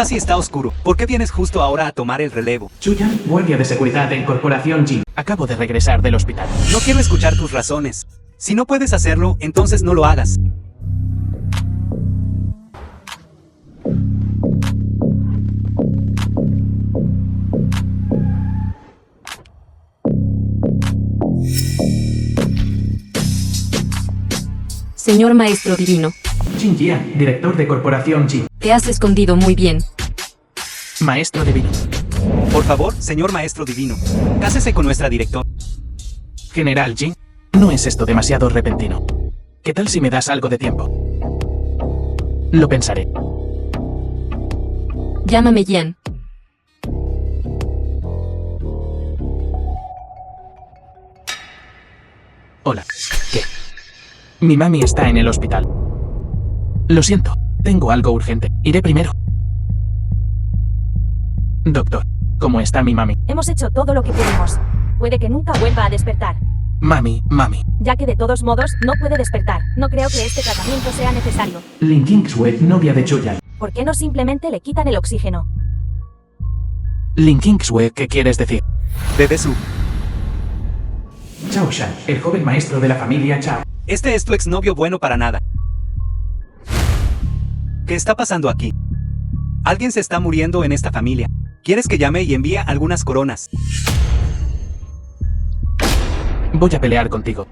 casi está oscuro. ¿Por qué vienes justo ahora a tomar el relevo? Chuyan, guardia de seguridad en Corporación Jin. Acabo de regresar del hospital. No quiero escuchar tus razones. Si no puedes hacerlo, entonces no lo hagas. Señor Maestro Divino, Jin Jian, director de Corporación Jin. te has escondido muy bien. Maestro Divino. Por favor, señor Maestro Divino, cásese con nuestra directora. General Jin, ¿no es esto demasiado repentino? ¿Qué tal si me das algo de tiempo? Lo pensaré. Llámame Jian. Hola. ¿Qué? Mi mami está en el hospital. Lo siento, tengo algo urgente. Iré primero. Doctor, ¿cómo está mi mami? Hemos hecho todo lo que pudimos. Puede que nunca vuelva a despertar. Mami. Ya que de todos modos no puede despertar. No creo que este tratamiento sea necesario. Lin Kingsue, novia de Chuyan. ¿Por qué no simplemente le quitan el oxígeno? Lin Kingsue, ¿qué quieres decir? Bebe Su, Chao Shan, el joven maestro de la familia Chao. este es tu exnovio bueno para nada. ¿Qué está pasando aquí? Alguien se está muriendo en esta familia. ¿Quieres que llame y envíe algunas coronas? Voy a pelear contigo.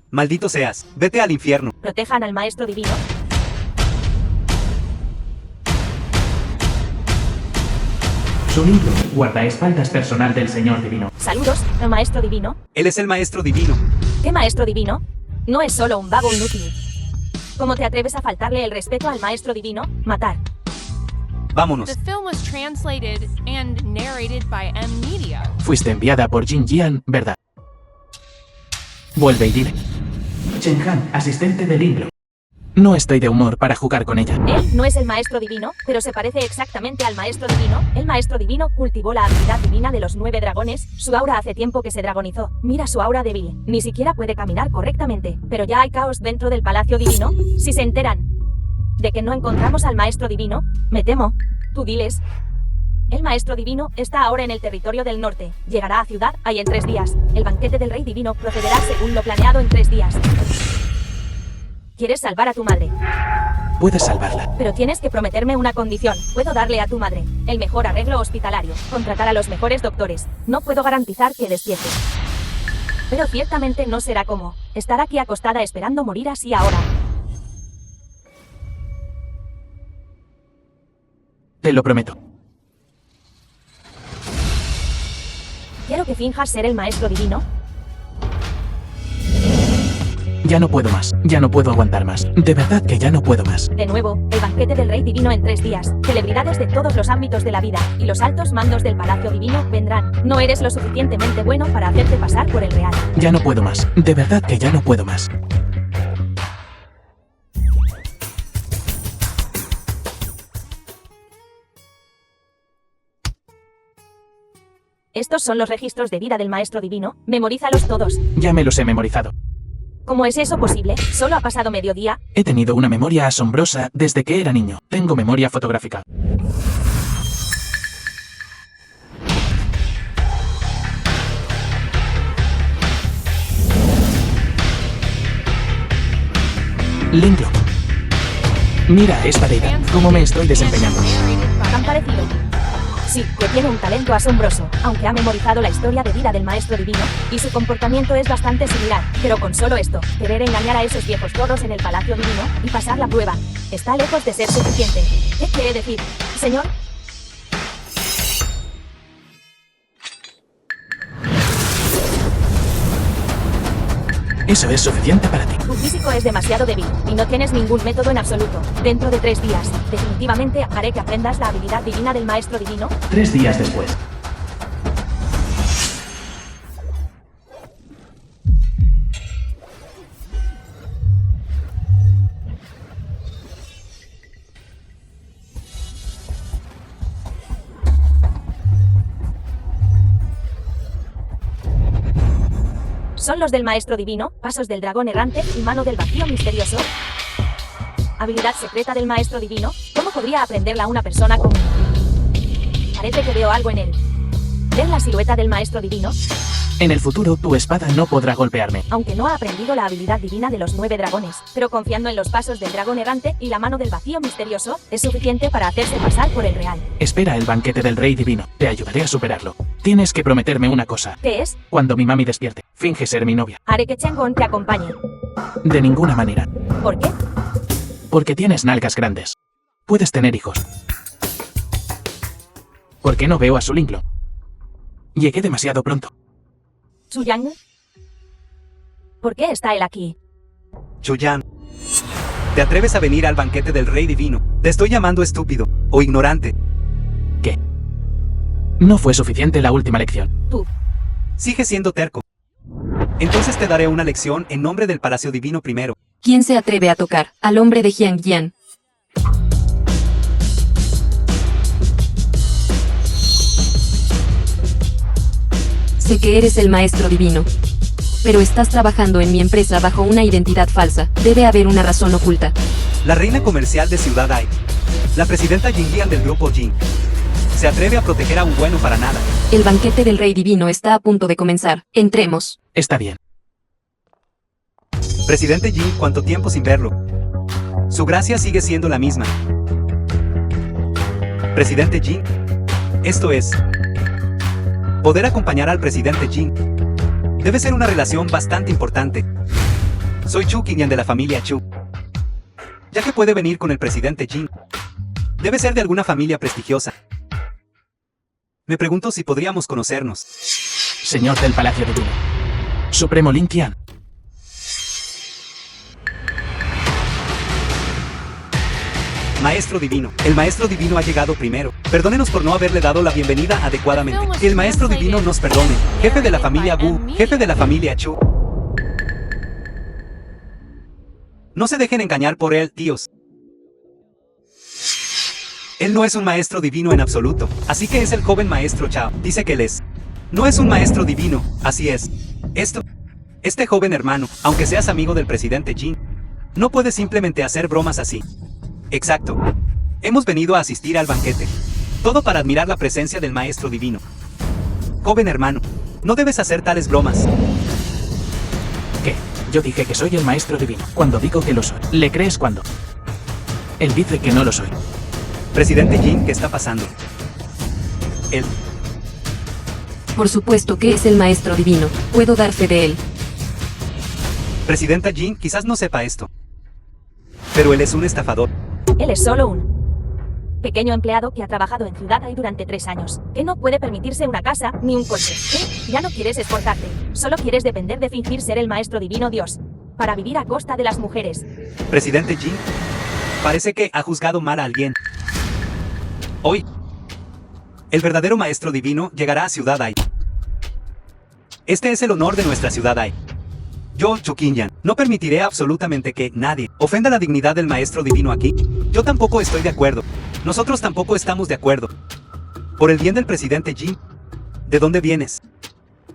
Maldito seas, vete al infierno. ¿Protejan al maestro divino? Su libro, guardaespaldas personal del señor divino. Saludos, maestro divino. Él es el Maestro Divino. ¿Qué maestro divino? No es solo un vago inútil. ¿Cómo te atreves a faltarle el respeto al maestro divino? Matar. Vámonos. The film was translated and narrated by M Media. Fuiste enviada por Jin Jian, ¿verdad? Vuelve y dile. Chen Han, asistente del libro. No estoy de humor para jugar con ella. Él no es el maestro divino, pero se parece exactamente al maestro divino. El maestro divino cultivó la habilidad divina de los 9 dragones. Su aura hace tiempo que se dragonizó. Mira su aura débil. Ni siquiera puede caminar correctamente. Pero ya hay caos dentro del palacio divino. Si se enteran de que no encontramos al maestro divino, me temo. Tú diles. El maestro divino está ahora en el territorio del norte. Llegará a Ciudad Ai en 3 días. El banquete del rey divino procederá según lo planeado en 3 días. ¿Quieres salvar a tu madre? Puedes salvarla. Pero tienes que prometerme una condición. Puedo darle a tu madre el mejor arreglo hospitalario, contratar a los mejores doctores. No puedo garantizar que despierte. Pero ciertamente no será como estar aquí acostada esperando morir así ahora. Te lo prometo. Quiero que finjas ser el maestro divino. Ya no puedo más. Ya no puedo aguantar más. De verdad que ya no puedo más. De nuevo, el banquete del rey divino en 3 días. Celebridades de todos los ámbitos de la vida y los altos mandos del palacio divino vendrán. No eres lo suficientemente bueno para hacerte pasar por el real. Ya no puedo más. De verdad que ya no puedo más. Estos son los registros de vida del maestro divino. Memorízalos todos. Ya me los he memorizado. ¿Cómo es eso posible? Solo ha pasado mediodía. He tenido una memoria asombrosa desde que era niño. Tengo memoria fotográfica. Linklock. Mira esta deidad. ¿Cómo me estoy desempeñando? ¿Han parecido? Sí, que tiene un talento asombroso, aunque ha memorizado la historia de vida del maestro divino, y su comportamiento es bastante similar, pero con solo esto, querer engañar a esos viejos zorros en el palacio divino, y pasar la prueba, está lejos de ser suficiente. ¿Qué quiere decir, señor? Eso es suficiente para ti. Tu físico es demasiado débil, y no tienes ningún método en absoluto. Dentro de 3 días, definitivamente haré que aprendas la habilidad divina del maestro divino. 3 días después. Son los del maestro divino, pasos del dragón errante y mano del vacío misterioso. Habilidad secreta del maestro divino. ¿Cómo podría aprenderla una persona común? Parece que veo algo en él. ¿Ven la silueta del maestro divino? En el futuro, tu espada no podrá golpearme. Aunque no ha aprendido la habilidad divina de los 9 dragones, pero confiando en los pasos del dragón errante y la mano del vacío misterioso, es suficiente para hacerse pasar por el real. Espera el banquete del rey divino. Te ayudaré a superarlo. Tienes que prometerme una cosa. ¿Qué es? Cuando mi mami despierte, finge ser mi novia. Haré que Chengon te acompañe. De ninguna manera. ¿Por qué? Porque tienes nalgas grandes. Puedes tener hijos. ¿Por qué no veo a Sulinglo? Llegué demasiado pronto. ¿Chuyang? ¿Por qué está él aquí? Chuyan. ¿Te atreves a venir al banquete del rey divino? Te estoy llamando estúpido o ignorante. ¿Qué? No fue suficiente la última lección. Tú. Sigue siendo terco. Entonces te daré una lección en nombre del Palacio Divino primero. ¿Quién se atreve a tocar al hombre de Jiangyan? Sé que eres el maestro divino, pero estás trabajando en mi empresa bajo una identidad falsa. Debe haber una razón oculta. La reina comercial de Ciudad Ai, la presidenta Jinjian del grupo Jin, se atreve a proteger a un bueno para nada. El banquete del rey divino está a punto de comenzar. Entremos. Está bien. Presidente Jin, ¿cuánto tiempo sin verlo? Su gracia sigue siendo la misma. Presidente Jin, esto es... poder acompañar al presidente Jin. Debe ser una relación bastante importante. Soy Chu Qingyan de la familia Chu. Ya que puede venir con el presidente Jin. Debe ser de alguna familia prestigiosa. Me pregunto si podríamos conocernos. Señor del Palacio Divino. Supremo Lin Qian. Maestro Divino. El Maestro Divino ha llegado primero. Perdónenos por no haberle dado la bienvenida adecuadamente. Que el Maestro Divino nos perdone. Jefe de la familia Wu, jefe de la familia Chu. No se dejen engañar por él, tíos. Él no es un Maestro Divino en absoluto. Así que es el joven Maestro Chao. Dice que él es. No es un Maestro Divino, así es. Este joven hermano, aunque seas amigo del presidente Jin, no puede simplemente hacer bromas así. Exacto. Hemos venido a asistir al banquete. Todo para admirar la presencia del Maestro Divino. Joven hermano, no debes hacer tales bromas. ¿Qué? Yo dije que soy el Maestro Divino. Cuando digo que lo soy, ¿le crees cuando? Él dice que no lo soy. Presidente Jin, ¿qué está pasando? Él. Por supuesto que es el maestro divino. Puedo dar fe de él. Presidenta Jin quizás no sepa esto, pero él es un estafador. Él es solo un pequeño empleado que ha trabajado en Ciudad Ai durante 3 años, que no puede permitirse una casa ni un coche. ¿Qué? Ya no quieres esforzarte, solo quieres depender de fingir ser el maestro divino Dios, para vivir a costa de las mujeres. Presidente Jin, parece que ha juzgado mal a alguien. Hoy, el verdadero Maestro Divino llegará a Ciudad Ai. Este es el honor de nuestra Ciudad Ai. Yo, Chu Qingyan, no permitiré absolutamente que nadie ofenda la dignidad del Maestro Divino aquí. Yo tampoco estoy de acuerdo. Nosotros tampoco estamos de acuerdo. Por el bien del presidente Jin. ¿De dónde vienes?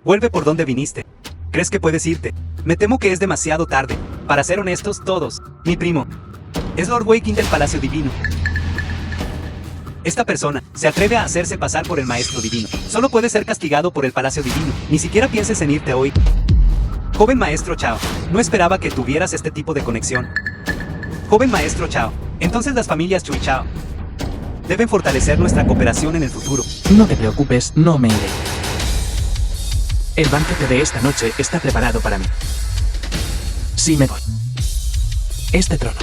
Vuelve por donde viniste. ¿Crees que puedes irte? Me temo que es demasiado tarde. Para ser honestos todos, mi primo es Lord Wei Qing del Palacio Divino. Esta persona se atreve a hacerse pasar por el Maestro Divino. Solo puede ser castigado por el Palacio Divino. Ni siquiera pienses en irte hoy. Joven Maestro Chao, no esperaba que tuvieras este tipo de conexión. Joven Maestro Chao, entonces las familias Chu y Chao deben fortalecer nuestra cooperación en el futuro. No te preocupes, no me iré. El banquete de esta noche está preparado para mí. Sí me voy. Este trono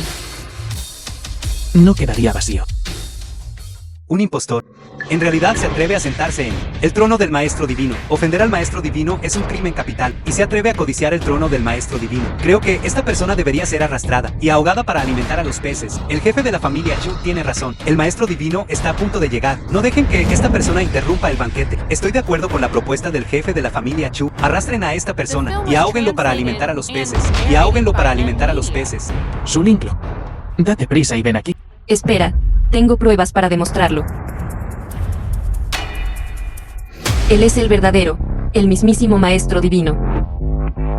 no quedaría vacío. Un impostor. En realidad se atreve a sentarse en el trono del Maestro Divino. Ofender al Maestro Divino es un crimen capital, y se atreve a codiciar el trono del Maestro Divino. Creo que esta persona debería ser arrastrada y ahogada para alimentar a los peces. El jefe de la familia Chu tiene razón. El Maestro Divino está a punto de llegar. No dejen que esta persona interrumpa el banquete. Estoy de acuerdo con la propuesta del jefe de la familia Chu. Arrastren a esta persona y ahóguenlo para alimentar a los peces. Y ahóguenlo para alimentar a los peces. Sulinglo, date prisa y ven aquí. Espera, tengo pruebas para demostrarlo. Él es el verdadero, el mismísimo Maestro Divino.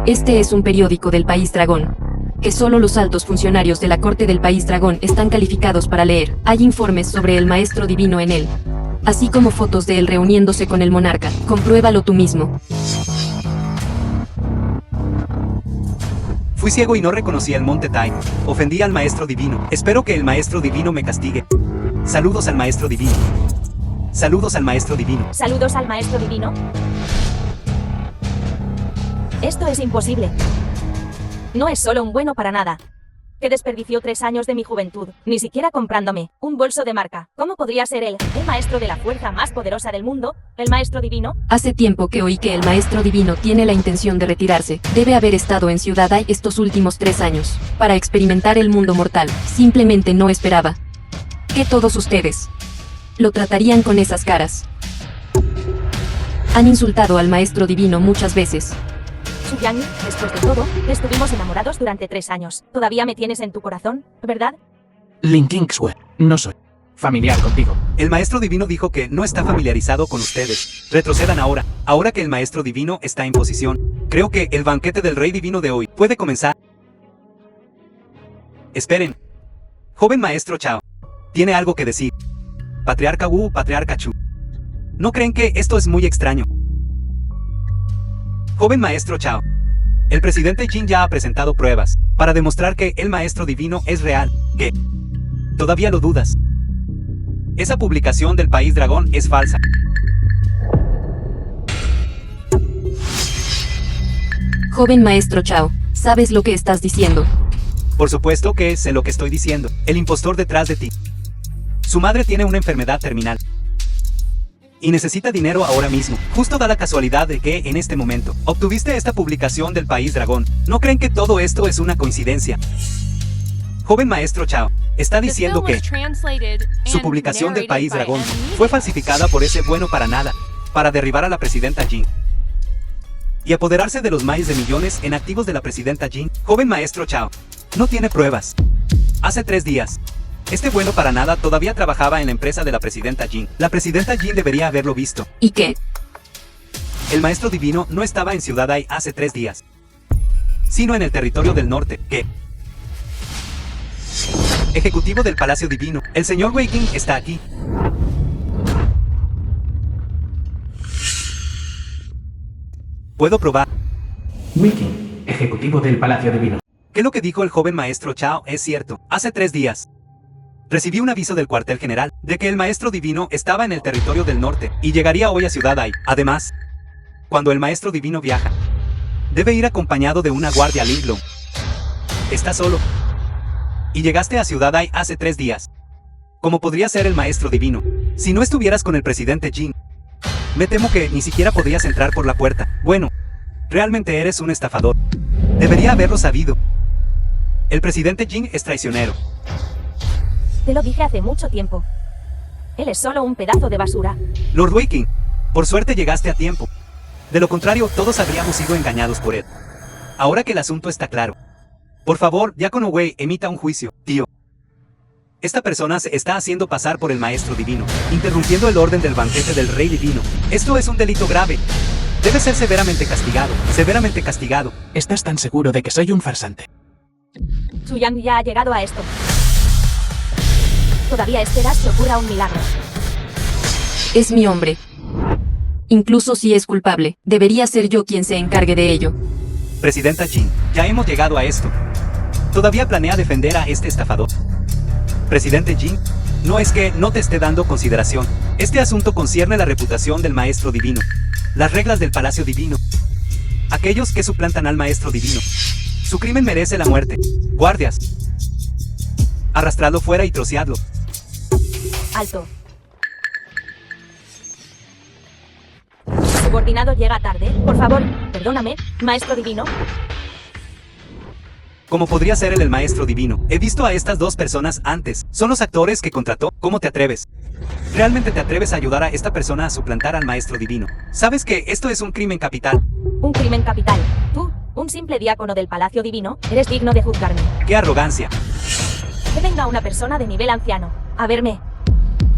Este es un periódico del País Dragón, que solo los altos funcionarios de la corte del País Dragón están calificados para leer. Hay informes sobre el maestro divino en él, así como fotos de él reuniéndose con el monarca. Compruébalo tú mismo. Fui ciego y no reconocí el monte Tai. Ofendí al maestro divino. Espero que el maestro divino me castigue. Saludos al maestro divino. Saludos al maestro divino. Saludos al maestro divino. Esto es imposible. No es solo un bueno para nada. Que desperdició 3 años de mi juventud, ni siquiera comprándome un bolso de marca. ¿Cómo podría ser él, el maestro de la fuerza más poderosa del mundo, el maestro divino? Hace tiempo que oí que el maestro divino tiene la intención de retirarse. Debe haber estado en Ciudad Ai estos últimos 3 años, para experimentar el mundo mortal. Simplemente no esperaba que todos ustedes lo tratarían con esas caras. Han insultado al maestro divino muchas veces. Yang, después de todo, estuvimos enamorados durante 3 años. Todavía me tienes en tu corazón, ¿verdad? Lin Kingswell, no soy familiar contigo. El maestro divino dijo que no está familiarizado con ustedes. Retrocedan ahora. Ahora que el maestro divino está en posición. Creo que el banquete del rey divino de hoy puede comenzar. Esperen. Joven maestro Chao. Tiene algo que decir. Patriarca Wu, patriarca Chu. ¿No creen que esto es muy extraño? Joven maestro Chao. El presidente Jin ya ha presentado pruebas para demostrar que el maestro divino es real. ¿Qué? ¿Todavía lo dudas? Esa publicación del País Dragón es falsa. Joven maestro Chao, ¿sabes lo que estás diciendo? Por supuesto que sé lo que estoy diciendo. El impostor detrás de ti. Su madre tiene una enfermedad terminal. Y necesita dinero ahora mismo. Justo da la casualidad de que, en este momento, obtuviste esta publicación del País Dragón. ¿No creen que todo esto es una coincidencia? Joven maestro Chao, está diciendo que su publicación del País Dragón fue falsificada por ese bueno para nada, para derribar a la presidenta Jin y apoderarse de los miles de millones en activos de la presidenta Jin. Joven maestro Chao, no tiene pruebas. Hace 3 días, este bueno para nada todavía trabajaba en la empresa de la presidenta Jin. La presidenta Jin debería haberlo visto. ¿Y qué? El maestro divino no estaba en Ciudad Ai hace 3 días, sino en el territorio del norte. ¿Qué? Ejecutivo del Palacio Divino, el señor Wei King está aquí. Puedo probar. Wiki, ejecutivo del Palacio Divino. Que lo que dijo el joven maestro Chao es cierto. Hace 3 días recibí un aviso del cuartel general de que el maestro divino estaba en el territorio del norte y llegaría hoy a Ciudad Ai. Además, cuando el maestro divino viaja, debe ir acompañado de una guardia Linglong. Está solo. Y llegaste a Ciudad Ai hace 3 días. ¿Cómo podría ser el maestro divino si no estuvieras con el presidente Jin? Me temo que ni siquiera podrías entrar por la puerta. Bueno, realmente eres un estafador. Debería haberlo sabido. El presidente Jin es traicionero. Te lo dije hace mucho tiempo. Él es solo un pedazo de basura. Lord Wei King, por suerte llegaste a tiempo. De lo contrario, todos habríamos sido engañados por él. Ahora que el asunto está claro, por favor, Diácono Wei, emita un juicio, tío. Esta persona se está haciendo pasar por el maestro divino, interrumpiendo el orden del banquete del rey divino. Esto es un delito grave. Debe ser severamente castigado, severamente castigado. ¿Estás tan seguro de que soy un farsante? Su Yang ya ha llegado a esto. Todavía esperas que ocurra un milagro. Es mi hombre. Incluso si es culpable, debería ser yo quien se encargue de ello. Presidenta Jin, ya hemos llegado a esto. ¿Todavía planea defender a este estafador? Presidente Jin, no es que no te esté dando consideración. Este asunto concierne la reputación del maestro divino, las reglas del Palacio Divino, aquellos que suplantan al maestro divino. Su crimen merece la muerte. Guardias, arrastradlo fuera y troceadlo. Alto. Subordinado llega tarde. Por favor, perdóname, maestro divino. ¿Cómo podría ser él el maestro divino? He visto a estas 2 personas antes. Son los actores que contrató. ¿Cómo te atreves? ¿Realmente te atreves a ayudar a esta persona a suplantar al maestro divino? ¿Sabes que esto es un crimen capital? Un crimen capital. Tú, un simple diácono del Palacio Divino, eres digno de juzgarme. ¡Qué arrogancia! Que venga una persona de nivel anciano a verme.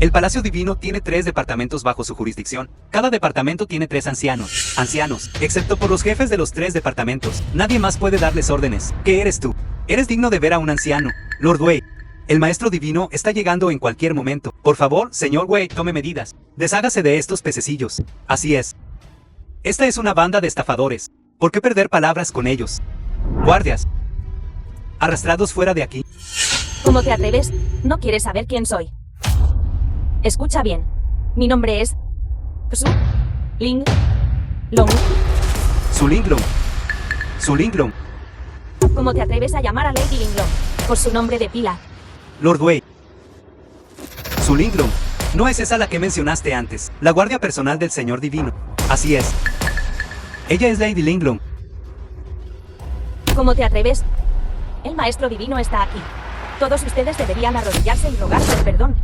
El Palacio Divino tiene 3 departamentos bajo su jurisdicción. Cada departamento tiene 3 ancianos. Ancianos, excepto por los jefes de los 3 departamentos. Nadie más puede darles órdenes. ¿Qué eres tú? Eres digno de ver a un anciano. Lord Wei. El Maestro Divino está llegando en cualquier momento. Por favor, señor Wei, tome medidas. Deshágase de estos pececillos. Así es. Esta es una banda de estafadores. ¿Por qué perder palabras con ellos? Guardias. Arrastrados fuera de aquí. ¿Cómo te atreves? ¿No quieres saber quién soy? Escucha bien. Mi nombre es... Xu Ling Long. Sulinglong. Sulinglong. ¿Cómo te atreves a llamar a Lady Linglong por su nombre de pila? Lord Wei. Sulinglong. No es esa la que mencionaste antes. La guardia personal del Señor Divino. Así es. Ella es Lady Linglong. ¿Cómo te atreves? El Maestro Divino está aquí. Todos ustedes deberían arrodillarse y rogar por perdón.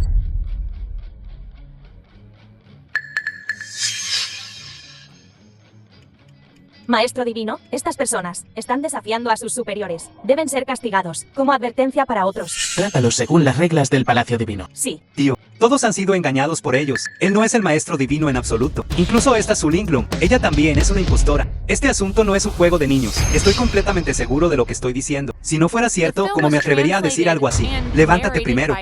Maestro Divino, estas personas están desafiando a sus superiores. Deben ser castigados, como advertencia para otros. Trátalos según las reglas del Palacio Divino. Sí. Tío, todos han sido engañados por ellos. Él no es el Maestro Divino en absoluto. Incluso esta Sulinglong, ella también es una impostora. Este asunto no es un juego de niños. Estoy completamente seguro de lo que estoy diciendo. Si no fuera cierto, ¿cómo me atrevería a decir algo así? Levántate primero.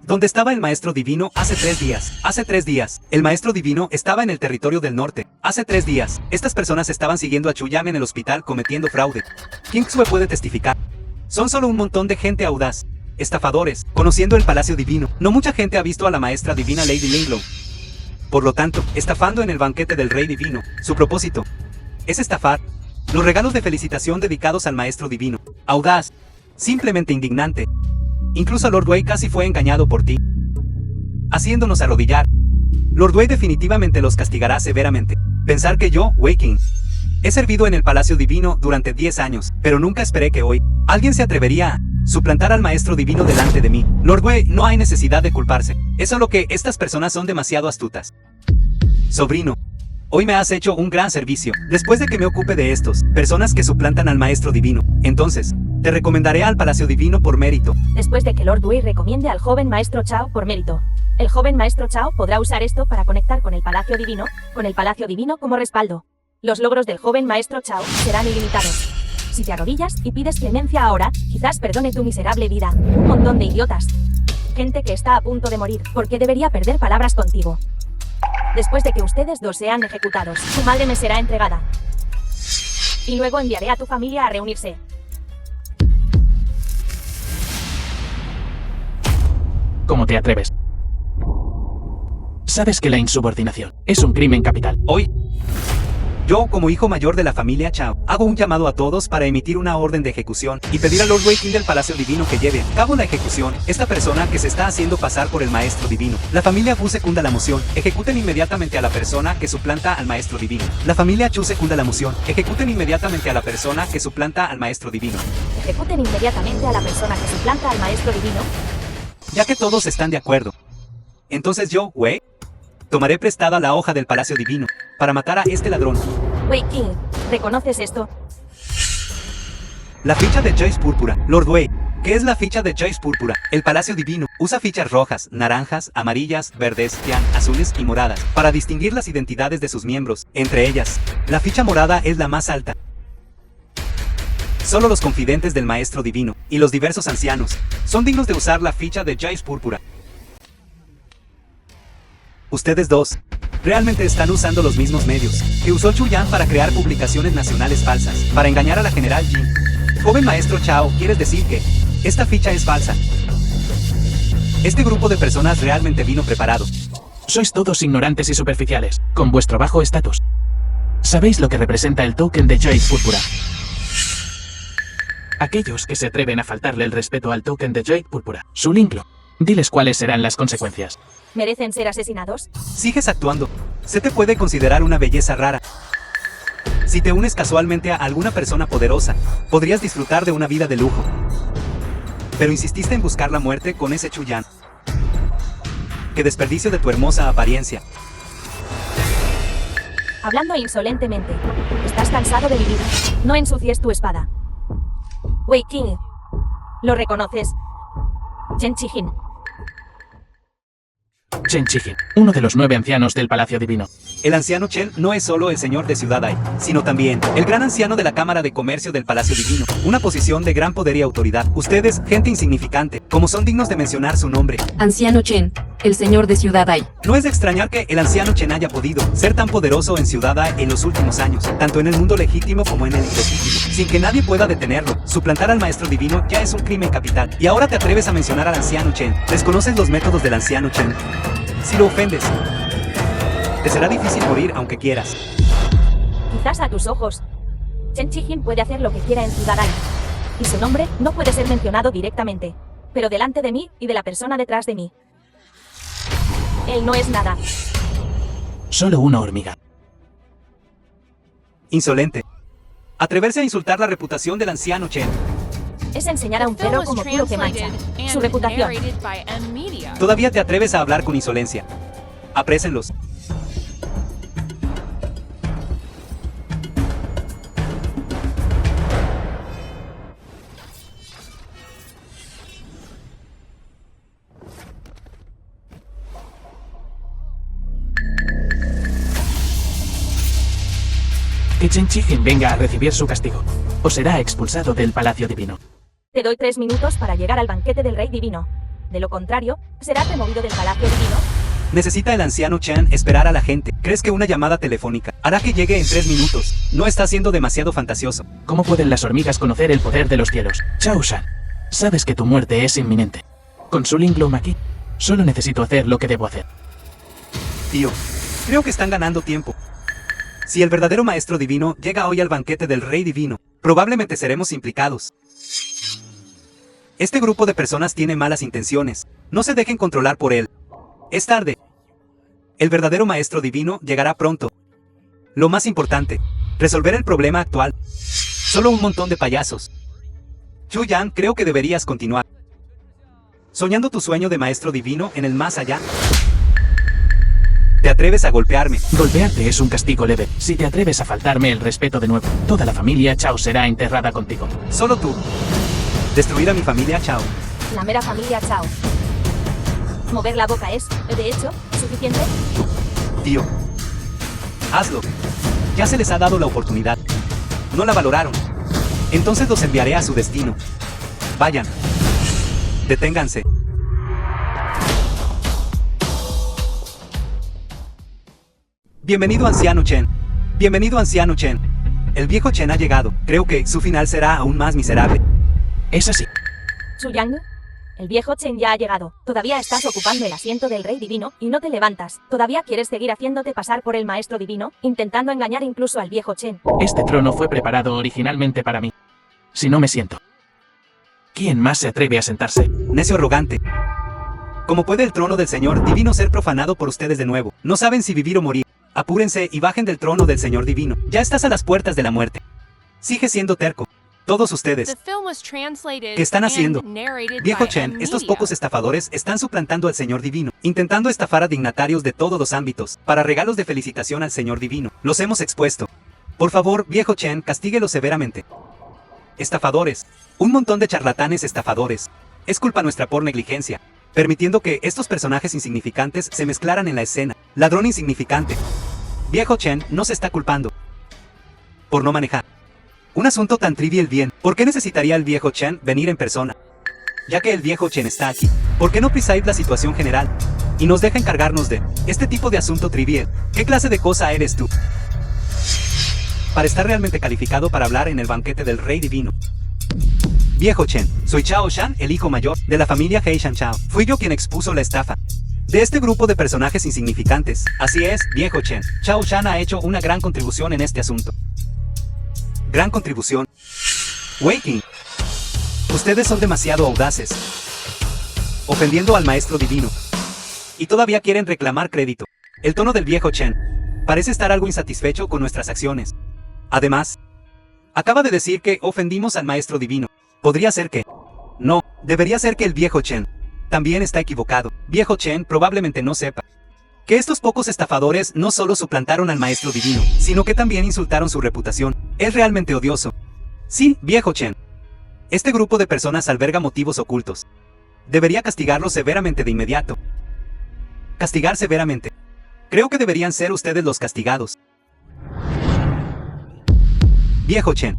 ¿Dónde estaba el Maestro Divino hace 3 días? Hace 3 días. El Maestro Divino estaba en el territorio del norte. Hace 3 días. Estas personas estaban siguiendo a Chu Yang en el hospital cometiendo fraude. King Xue puede testificar. Son solo un montón de gente audaz. Estafadores, conociendo el Palacio Divino. No mucha gente ha visto a la Maestra Divina Lady Linglong. Por lo tanto, estafando en el banquete del Rey Divino. Su propósito es estafar. Los regalos de felicitación dedicados al Maestro Divino. Audaz. Simplemente indignante. Incluso Lord Wei casi fue engañado por ti, haciéndonos arrodillar. Lord Wei definitivamente los castigará severamente. Pensar que yo, Wei King, he servido en el Palacio Divino durante 10 años, pero nunca esperé que hoy alguien se atrevería a suplantar al Maestro Divino delante de mí. Lord Wei, no hay necesidad de culparse. Es solo que estas personas son demasiado astutas. Sobrino, hoy me has hecho un gran servicio. Después de que me ocupe de estos, personas que suplantan al Maestro Divino, entonces te recomendaré al Palacio Divino por mérito. Después de que Lord Wei recomiende al joven Maestro Chao por mérito, el joven Maestro Chao podrá usar esto para conectar con el Palacio Divino como respaldo. Los logros del joven Maestro Chao serán ilimitados. Si te arrodillas y pides clemencia ahora, quizás perdone tu miserable vida. Un montón de idiotas. Gente que está a punto de morir, porque debería perder palabras contigo. Después de que ustedes dos sean ejecutados, tu madre me será entregada. Y luego enviaré a tu familia a reunirse. ¿Cómo te atreves? Sabes que la insubordinación es un crimen capital. Hoy, yo, como hijo mayor de la familia Chao, hago un llamado a todos para emitir una orden de ejecución y pedir a Lord Wei King del Palacio Divino que lleve a cabo la ejecución. Esta persona que se está haciendo pasar por el Maestro Divino. La familia Wu secunda la moción. Ejecuten inmediatamente a la persona que suplanta al Maestro Divino. La familia Chu secunda la moción. Ejecuten inmediatamente a la persona que suplanta al Maestro Divino. Ejecuten inmediatamente a la persona que suplanta al Maestro Divino. Ya que todos están de acuerdo, entonces yo, Wei, tomaré prestada la hoja del Palacio Divino para matar a este ladrón. Wei King, ¿reconoces esto? La ficha de Joyce Púrpura. Lord Wei, ¿qué es la ficha de Joyce Púrpura? El Palacio Divino usa fichas rojas, naranjas, amarillas, verdes, cian, azules y moradas para distinguir las identidades de sus miembros. Entre ellas, la ficha morada es la más alta. Solo los confidentes del Maestro Divino y los diversos ancianos son dignos de usar la ficha de Joyce Púrpura. Ustedes dos realmente están usando los mismos medios que usó Chu Yang para crear publicaciones nacionales falsas, para engañar a la General Jin. Joven Maestro Chao, ¿quieres decir que esta ficha es falsa? Este grupo de personas realmente vino preparado. Sois todos ignorantes y superficiales, con vuestro bajo estatus. ¿Sabéis lo que representa el token de Joyce Púrpura? Aquellos que se atreven a faltarle el respeto al token de Joyce Púrpura, su Linglong, diles cuáles serán las consecuencias. ¿Merecen ser asesinados? Sigues actuando. Se te puede considerar una belleza rara. Si te unes casualmente a alguna persona poderosa, podrías disfrutar de una vida de lujo. Pero insististe en buscar la muerte con ese Chu Yang. ¡Qué desperdicio de tu hermosa apariencia! Hablando insolentemente. Estás cansado de vivir. No ensucies tu espada. Wei King. ¿Lo reconoces? Chen Chijin. Chen Chijin, uno de los 9 ancianos del Palacio Divino. El anciano Chen no es solo el señor de Ciudad Ai, sino también el gran anciano de la Cámara de Comercio del Palacio Divino, una posición de gran poder y autoridad. Ustedes, gente insignificante, como son dignos de mencionar su nombre. Anciano Chen, el señor de Ciudad Ai. No es de extrañar que el anciano Chen haya podido ser tan poderoso en Ciudad Ai en los últimos años, tanto en el mundo legítimo como en el ilegítimo, sin que nadie pueda detenerlo. Suplantar al maestro divino ya es un crimen capital. Y ahora te atreves a mencionar al anciano Chen. ¿Desconoces los métodos del anciano Chen? Si lo ofendes, te será difícil morir aunque quieras. Quizás a tus ojos, Chen Chijin puede hacer lo que quiera en Ciudad Ai, y su nombre no puede ser mencionado directamente, pero delante de mí y de la persona detrás de mí, él no es nada. Solo una hormiga. Insolente. Atreverse a insultar la reputación del anciano Chen. Es enseñar a un The film perro was como culo que mancha translated su and reputación. narrated by M Media. Todavía te atreves a hablar con insolencia. Aprésenlos. Que Chen Chijin venga a recibir su castigo, o será expulsado del Palacio Divino. Te doy 3 minutos para llegar al banquete del Rey Divino. De lo contrario, serás removido del Palacio Divino. Necesita el anciano Chen esperar a la gente. ¿Crees que una llamada telefónica hará que llegue en 3 minutos? No está siendo demasiado fantasioso. ¿Cómo pueden las hormigas conocer el poder de los cielos? Chao Shan, sabes que tu muerte es inminente. Con su Linglom aquí, solo necesito hacer lo que debo hacer. Tío, creo que están ganando tiempo. Si el verdadero maestro divino llega hoy al banquete del Rey Divino, probablemente seremos implicados. Este grupo de personas tiene malas intenciones. No se dejen controlar por él. Es tarde. El verdadero maestro divino llegará pronto. Lo más importante, resolver el problema actual. Solo un montón de payasos. Chu Yan, creo que deberías continuar. Soñando tu sueño de maestro divino en el más allá. ¿Te atreves a golpearme? Golpearte es un castigo leve. Si te atreves a faltarme el respeto de nuevo, toda la familia Chao será enterrada contigo. Solo tú. Destruir a mi familia, chao. La mera familia Chao. Mover la boca es, de hecho, suficiente. Tío. Hazlo. Ya se les ha dado la oportunidad. No la valoraron. Entonces los enviaré a su destino. Vayan. Deténganse. Bienvenido, anciano Chen. Bienvenido, anciano Chen. El viejo Chen ha llegado. Creo que su final será aún más miserable. Es así. Su Yang, el viejo Chen ya ha llegado. Todavía estás ocupando el asiento del Rey Divino y no te levantas. Todavía quieres seguir haciéndote pasar por el Maestro Divino, intentando engañar incluso al viejo Chen. Este trono fue preparado originalmente para mí. Si no me siento, ¿quién más se atreve a sentarse? Necio arrogante. ¿Cómo puede el trono del Señor Divino ser profanado por ustedes de nuevo? No saben si vivir o morir. Apúrense y bajen del trono del Señor Divino. Ya estás a las puertas de la muerte. Sigue siendo terco. Todos ustedes. The film was translated ¿Qué están haciendo? and narrated Viejo by Chen, M estos Media. pocos estafadores están suplantando al Señor Divino, intentando estafar a dignatarios de todos los ámbitos, para regalos de felicitación al Señor Divino. Los hemos expuesto. Por favor, viejo Chen, castíguelos severamente. Estafadores. Un montón de charlatanes estafadores. Es culpa nuestra por negligencia, permitiendo que estos personajes insignificantes se mezclaran en la escena. Ladrón insignificante. Viejo Chen no se está culpando por no manejar un asunto tan trivial bien. ¿Por qué necesitaría el viejo Chen venir en persona? Ya que el viejo Chen está aquí, ¿por qué no prisáis la situación general y nos deja encargarnos de este tipo de asunto trivial? ¿Qué clase de cosa eres tú para estar realmente calificado para hablar en el banquete del Rey Divino? Viejo Chen, soy Chao Shan, el hijo mayor de la familia Hei Shan Chao. Fui yo quien expuso la estafa de este grupo de personajes insignificantes. Así es, viejo Chen. Chao Shan ha hecho una gran contribución en este asunto. Gran contribución. Waking. Ustedes son demasiado audaces, ofendiendo al maestro divino. Y todavía quieren reclamar crédito. El tono del viejo Chen parece estar algo insatisfecho con nuestras acciones. Además, acaba de decir que ofendimos al maestro divino. Podría ser que... No, debería ser que el viejo Chen también está equivocado. Viejo Chen probablemente no sepa que estos pocos estafadores no solo suplantaron al maestro divino, sino que también insultaron su reputación. Es realmente odioso. Sí, viejo Chen. Este grupo de personas alberga motivos ocultos. Debería castigarlos severamente de inmediato. castigar severamente. Creo que deberían ser ustedes los castigados. Viejo Chen.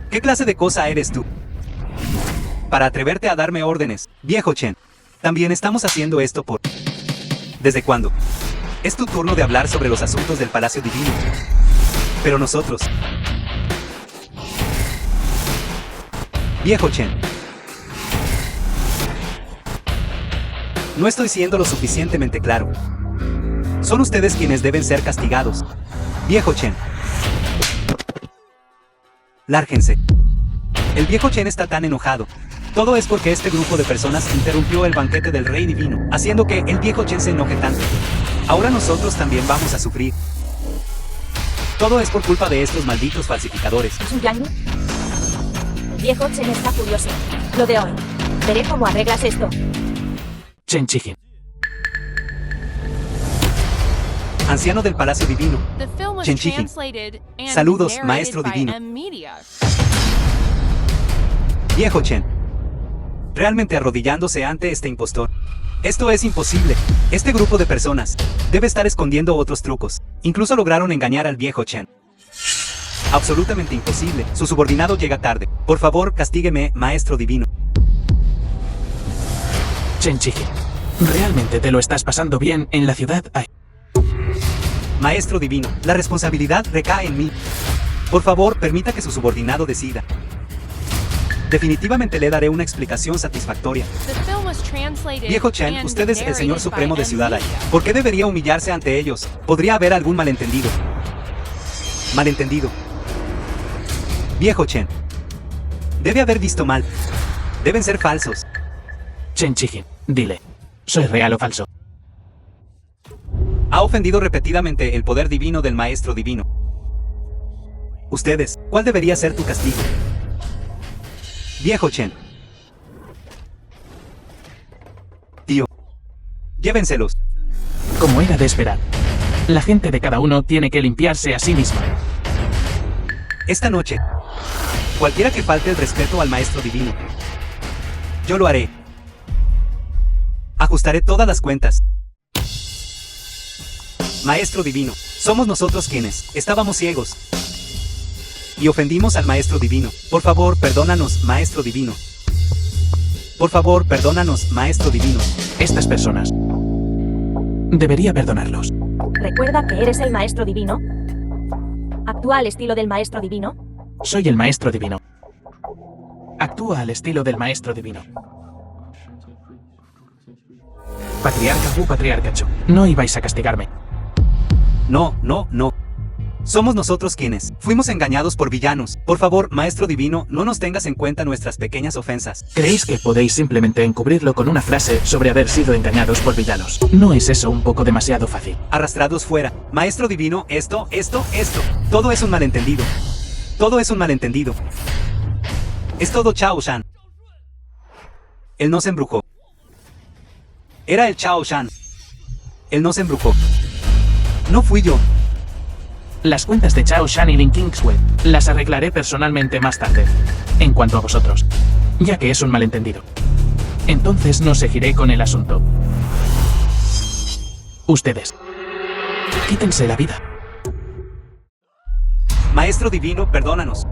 ¿Qué clase de cosa eres tú? Para atreverte a darme órdenes, viejo Chen. También estamos haciendo esto por... ¿Desde cuándo? Es tu turno de hablar sobre los asuntos del Palacio Divino. Pero nosotros... Viejo Chen. No estoy siendo lo suficientemente claro. Son ustedes quienes deben ser castigados. Viejo Chen. Lárguense. El viejo Chen está tan enojado. Todo es porque este grupo de personas interrumpió el banquete del Rey Divino, haciendo que el viejo Chen se enoje tanto. Ahora nosotros también vamos a sufrir. Todo es por culpa de estos malditos falsificadores. ¿Yang? Viejo Chen está furioso. Lo de hoy. Veré cómo arreglas esto. Chen Chijin. Anciano del Palacio Divino. The film was Chen Chijin. translated and Saludos, narrated Maestro by Divino. M-Media. Viejo Chen. Realmente arrodillándose ante este impostor. Esto es imposible. Este grupo de personas debe estar escondiendo otros trucos. Incluso lograron engañar al viejo Chen. Absolutamente imposible. Su subordinado llega tarde. Por favor, castígueme, Maestro Divino. Chen Chijin. ¿Realmente te lo estás pasando bien en la ciudad? Ai? Maestro Divino, la responsabilidad recae en mí. Por favor, permita que su subordinado decida. Definitivamente le daré una explicación satisfactoria. The film was translated Viejo Chen, and usted es el señor narrated supremo by de Ciudad Ai. M-Media. ¿Por qué debería humillarse ante ellos? Podría haber algún malentendido. Malentendido. Viejo Chen. Debe haber visto mal. Deben ser falsos. Chen Chijin, dile. ¿Soy real o falso? Ha ofendido repetidamente el poder divino del Maestro Divino. Ustedes, ¿cuál debería ser tu castigo? Viejo Chen. Tío. Llévenselos. Como era de esperar. La gente de cada uno tiene que limpiarse a sí misma. Esta noche. Cualquiera que falte el respeto al Maestro Divino. Yo lo haré. Ajustaré todas las cuentas. Maestro Divino, somos nosotros quienes estábamos ciegos. Y ofendimos al Maestro Divino. Por favor, perdónanos, Maestro Divino. Por favor, perdónanos, Maestro Divino. Estas personas. Debería perdonarlos. ¿Recuerda que eres el Maestro Divino? ¿Actúa al estilo del Maestro Divino? Soy el Maestro Divino. Actúa al estilo del Maestro Divino. Patriarca Wu, Patriarca Chu. No ibais a castigarme. No, no, no. Somos nosotros quienes fuimos engañados por villanos. Por favor, Maestro Divino, no nos tengas en cuenta nuestras pequeñas ofensas. ¿Creéis que podéis simplemente encubrirlo con una frase sobre haber sido engañados por villanos? ¿No es eso un poco demasiado fácil? Arrastrados fuera. Maestro Divino, esto. Todo es un malentendido. Todo es un malentendido. Es todo Chao Shan. Él no se embrujó. Era el Chao Shan. Él no se embrujó. No fui yo. Las cuentas de Chao Shan y Lin Kingsway las arreglaré personalmente más tarde. En cuanto a vosotros, ya que es un malentendido. Entonces no seguiré con el asunto. Ustedes. Quítense la vida. Maestro Divino, perdónanos.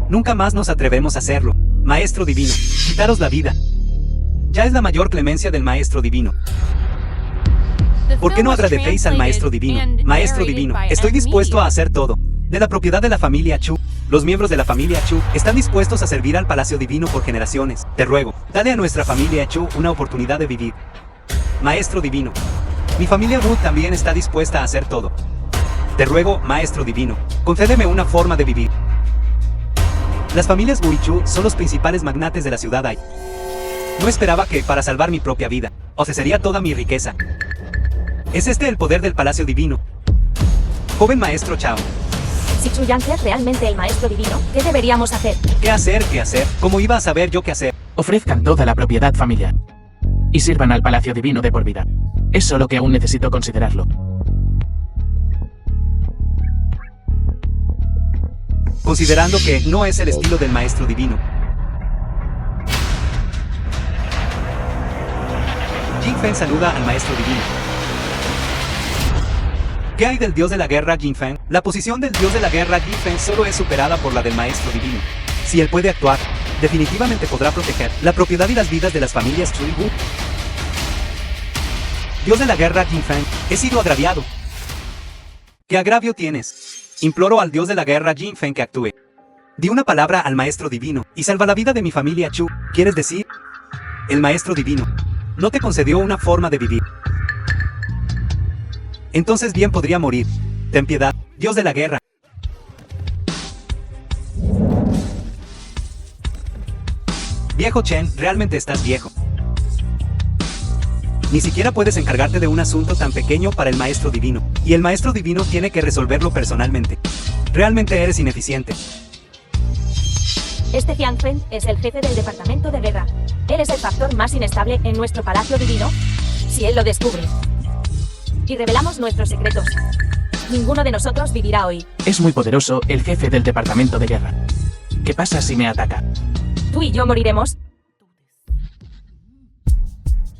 Nunca más nos atrevemos a hacerlo. Maestro Divino, quitaros la vida. Ya es la mayor clemencia del Maestro Divino. The ¿Por qué film no was agradecéis al Maestro translated Divino? and Maestro narrated Divino, by estoy dispuesto a M-Media. hacer todo. De la propiedad de la familia Chu. Los miembros de la familia Chu están dispuestos a servir al Palacio Divino por generaciones. Te ruego, dale a nuestra familia Chu una oportunidad de vivir. Maestro Divino. Mi familia Wu también está dispuesta a hacer todo. Te ruego, Maestro Divino, concédeme una forma de vivir. Las familias Wu y Chu son los principales magnates de la ciudad Ai. No esperaba que, para salvar mi propia vida, ofrecería toda mi riqueza. ¿Es este el poder del Palacio Divino? Joven Maestro Chao. Si Chu Yang es realmente el Maestro Divino, ¿qué deberíamos hacer? ¿Qué hacer? ¿Qué hacer? ¿Cómo iba a saber yo qué hacer? Ofrezcan toda la propiedad familiar. Y sirvan al Palacio Divino de por vida. Es solo que aún necesito considerarlo. Considerando que no es el estilo del Maestro Divino. Jin Feng saluda al maestro divino. ¿Qué hay del dios de la guerra, Jin Feng? La posición del dios de la guerra, Jin Feng, solo es superada por la del maestro divino. Si él puede actuar, definitivamente podrá proteger la propiedad y las vidas de las familias Chui Wu. Dios de la guerra, Jin Feng, he sido agraviado. ¿Qué agravio tienes? Imploro al dios de la guerra, Jin Feng, que actúe. Di una palabra al maestro divino y salva la vida de mi familia Chu. ¿Quieres decir? El maestro divino no te concedió una forma de vivir. Entonces bien podría morir. Ten piedad, dios de la guerra. Viejo Chen, realmente estás viejo. Ni siquiera puedes encargarte de un asunto tan pequeño para el maestro divino, y el maestro divino tiene que resolverlo personalmente. Realmente eres ineficiente. Este Jiang Feng es el jefe del departamento de guerra. Él es el factor más inestable en nuestro palacio divino. Si él lo descubre y revelamos nuestros secretos, ninguno de nosotros vivirá hoy. Es muy poderoso el jefe del departamento de guerra. ¿Qué pasa si me ataca? Tú y yo moriremos.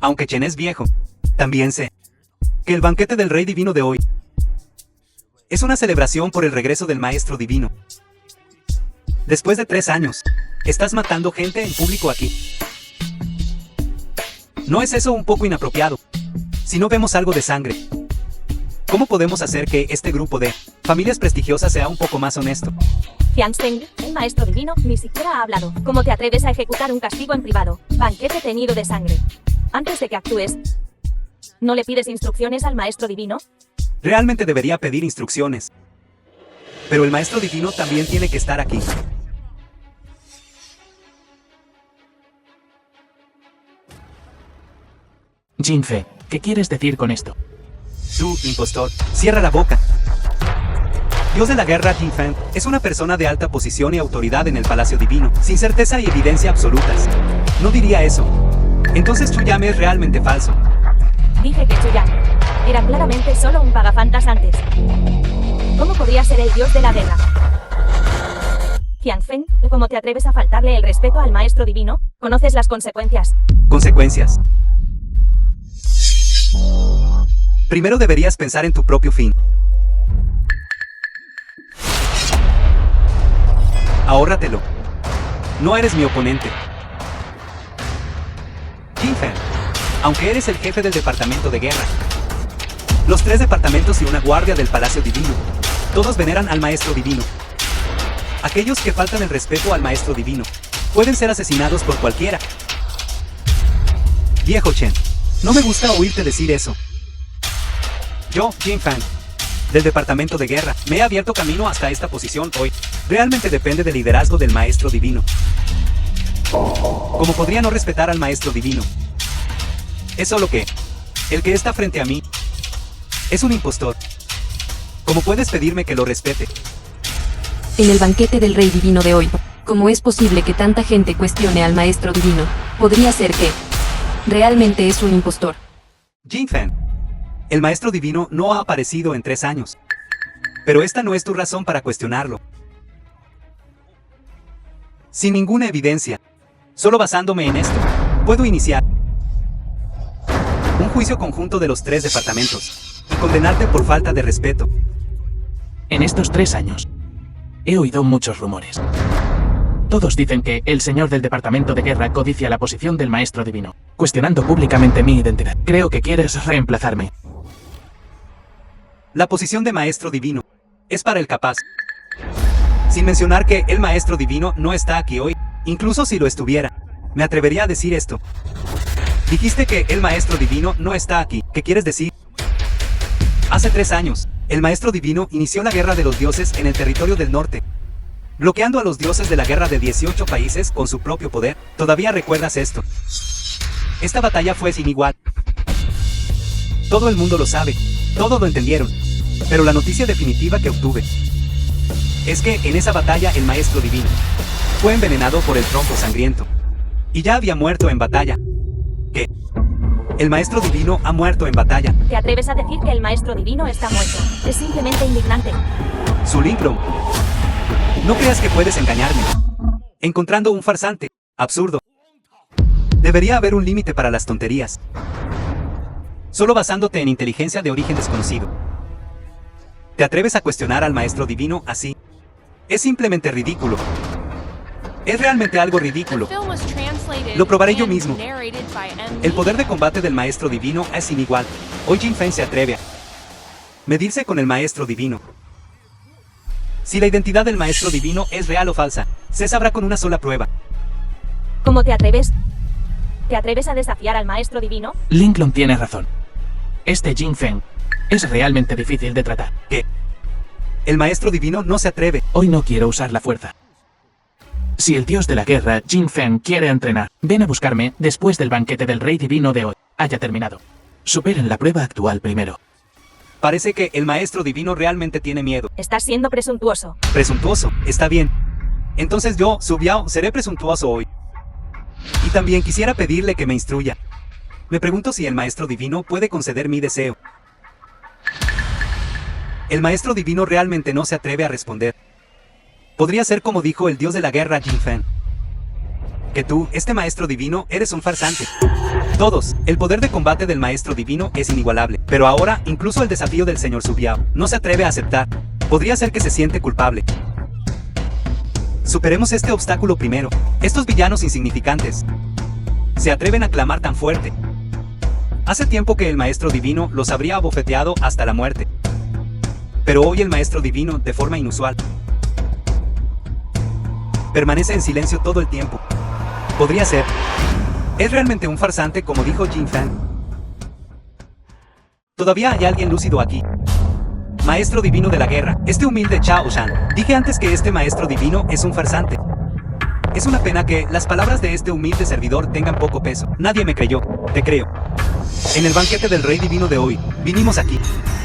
Aunque Chen es viejo, también sé que el banquete del rey divino de hoy es una celebración por el regreso del maestro divino. Después de 3 años, estás matando gente en público aquí. ¿No es eso un poco inapropiado? Si no vemos algo de sangre, ¿cómo podemos hacer que este grupo de familias prestigiosas sea un poco más honesto? Jiang Feng, el maestro divino, ni siquiera ha hablado. ¿Cómo te atreves a ejecutar un castigo en privado? Banquete teñido de sangre. Antes de que actúes, ¿no le pides instrucciones al maestro divino? Realmente debería pedir instrucciones. Pero el maestro divino también tiene que estar aquí. Jin Feng, ¿qué quieres decir con esto? Tú, impostor, cierra la boca. Dios de la guerra, Jin Feng, es una persona de alta posición y autoridad en el palacio divino, sin certeza y evidencia absolutas. No diría eso. Entonces Chuyame es realmente falso. Dije que Chuyang era claramente solo un pagafantas antes. ¿Cómo podría ser el dios de la guerra? Jiang Feng, ¿cómo te atreves a faltarle el respeto al maestro divino? ¿Conoces las consecuencias? Consecuencias. Primero deberías pensar en tu propio fin. Ahórratelo. No eres mi oponente. Jin Feng, aunque eres el jefe del departamento de guerra, los 3 departamentos y una guardia del palacio divino, todos veneran al maestro divino. Aquellos que faltan el respeto al maestro divino pueden ser asesinados por cualquiera. Viejo Chen, no me gusta oírte decir eso. Yo, Jin Feng, del departamento de guerra, me he abierto camino hasta esta posición hoy. Realmente depende del liderazgo del maestro divino. ¿Cómo podría no respetar al maestro divino? Es solo que el que está frente a mí es un impostor. ¿Cómo puedes pedirme que lo respete? En el banquete del rey divino de hoy, ¿cómo es posible que tanta gente cuestione al maestro divino? Podría ser que realmente es un impostor. Jin Feng, el maestro divino no ha aparecido en 3 años. Pero esta no es tu razón para cuestionarlo. Sin ninguna evidencia, solo basándome en esto, puedo iniciar un juicio conjunto de los 3 departamentos y condenarte por falta de respeto. En estos 3 años, he oído muchos rumores. Todos dicen que el señor del departamento de guerra codicia la posición del maestro divino, cuestionando públicamente mi identidad. Creo que quieres reemplazarme. La posición de maestro divino es para el capaz. Sin mencionar que el maestro divino no está aquí hoy. Incluso si lo estuviera, me atrevería a decir esto. Dijiste que el maestro divino no está aquí. ¿Qué quieres decir? Hace 3 años, el maestro divino inició la guerra de los dioses en el territorio del norte, bloqueando a los dioses de la guerra de 18 países con su propio poder. ¿Todavía recuerdas esto? Esta batalla fue sin igual. Todo el mundo lo sabe, todos lo entendieron. Pero la noticia definitiva que obtuve es que en esa batalla el maestro divino fue envenenado por el tronco sangriento. Y ya había muerto en batalla. ¿Qué? El maestro divino ha muerto en batalla. ¿Te atreves a decir que el maestro divino está muerto? Es simplemente indignante. Zulincron, no creas que puedes engañarme, encontrando un farsante absurdo. Debería haber un límite para las tonterías. solo basándote en inteligencia de origen desconocido. ¿Te atreves a cuestionar al maestro divino así? Es simplemente ridículo. Es realmente algo ridículo. The film was translated Lo probaré yo and mismo. narrated by M. El poder de combate del maestro divino es inigual. Hoy Jin Feng se atreve a medirse con el maestro divino. Si la identidad del maestro divino es real o falsa, se sabrá con una sola prueba. ¿Cómo te atreves? ¿Te atreves a desafiar al maestro divino? Lincoln tiene razón. Este Jin Feng es realmente difícil de tratar. ¿Qué? El maestro divino no se atreve. Hoy no quiero usar la fuerza. Si el dios de la guerra, Jin Feng, quiere entrenar, ven a buscarme después del banquete del rey divino de hoy haya terminado. Superen la prueba actual primero. Parece que el maestro divino realmente tiene miedo. Estás siendo presuntuoso. Presuntuoso, está bien. Entonces yo, Su Biao, seré presuntuoso hoy. Y también quisiera pedirle que me instruya. Me pregunto si el maestro divino puede conceder mi deseo. El maestro divino realmente no se atreve a responder. Podría ser como dijo el dios de la guerra Jin Feng. Que tú, este maestro divino, eres un farsante. Todos, el poder de combate del maestro divino es inigualable. Pero ahora, incluso el desafío del señor Su Biao no se atreve a aceptar. Podría ser que se siente culpable. Superemos este obstáculo primero. Estos villanos insignificantes se atreven a clamar tan fuerte. Hace tiempo que el maestro divino los habría abofeteado hasta la muerte. Pero hoy el maestro divino, de forma inusual, permanece en silencio todo el tiempo. Podría ser. Es realmente un farsante, como dijo Jin Feng. Todavía hay alguien lúcido aquí. Maestro divino de la guerra, este humilde Chao Shan. Dije antes que este maestro divino es un farsante. Es una pena que las palabras de este humilde servidor tengan poco peso. Nadie me creyó. Te creo. En el banquete del rey divino de hoy, vinimos aquí,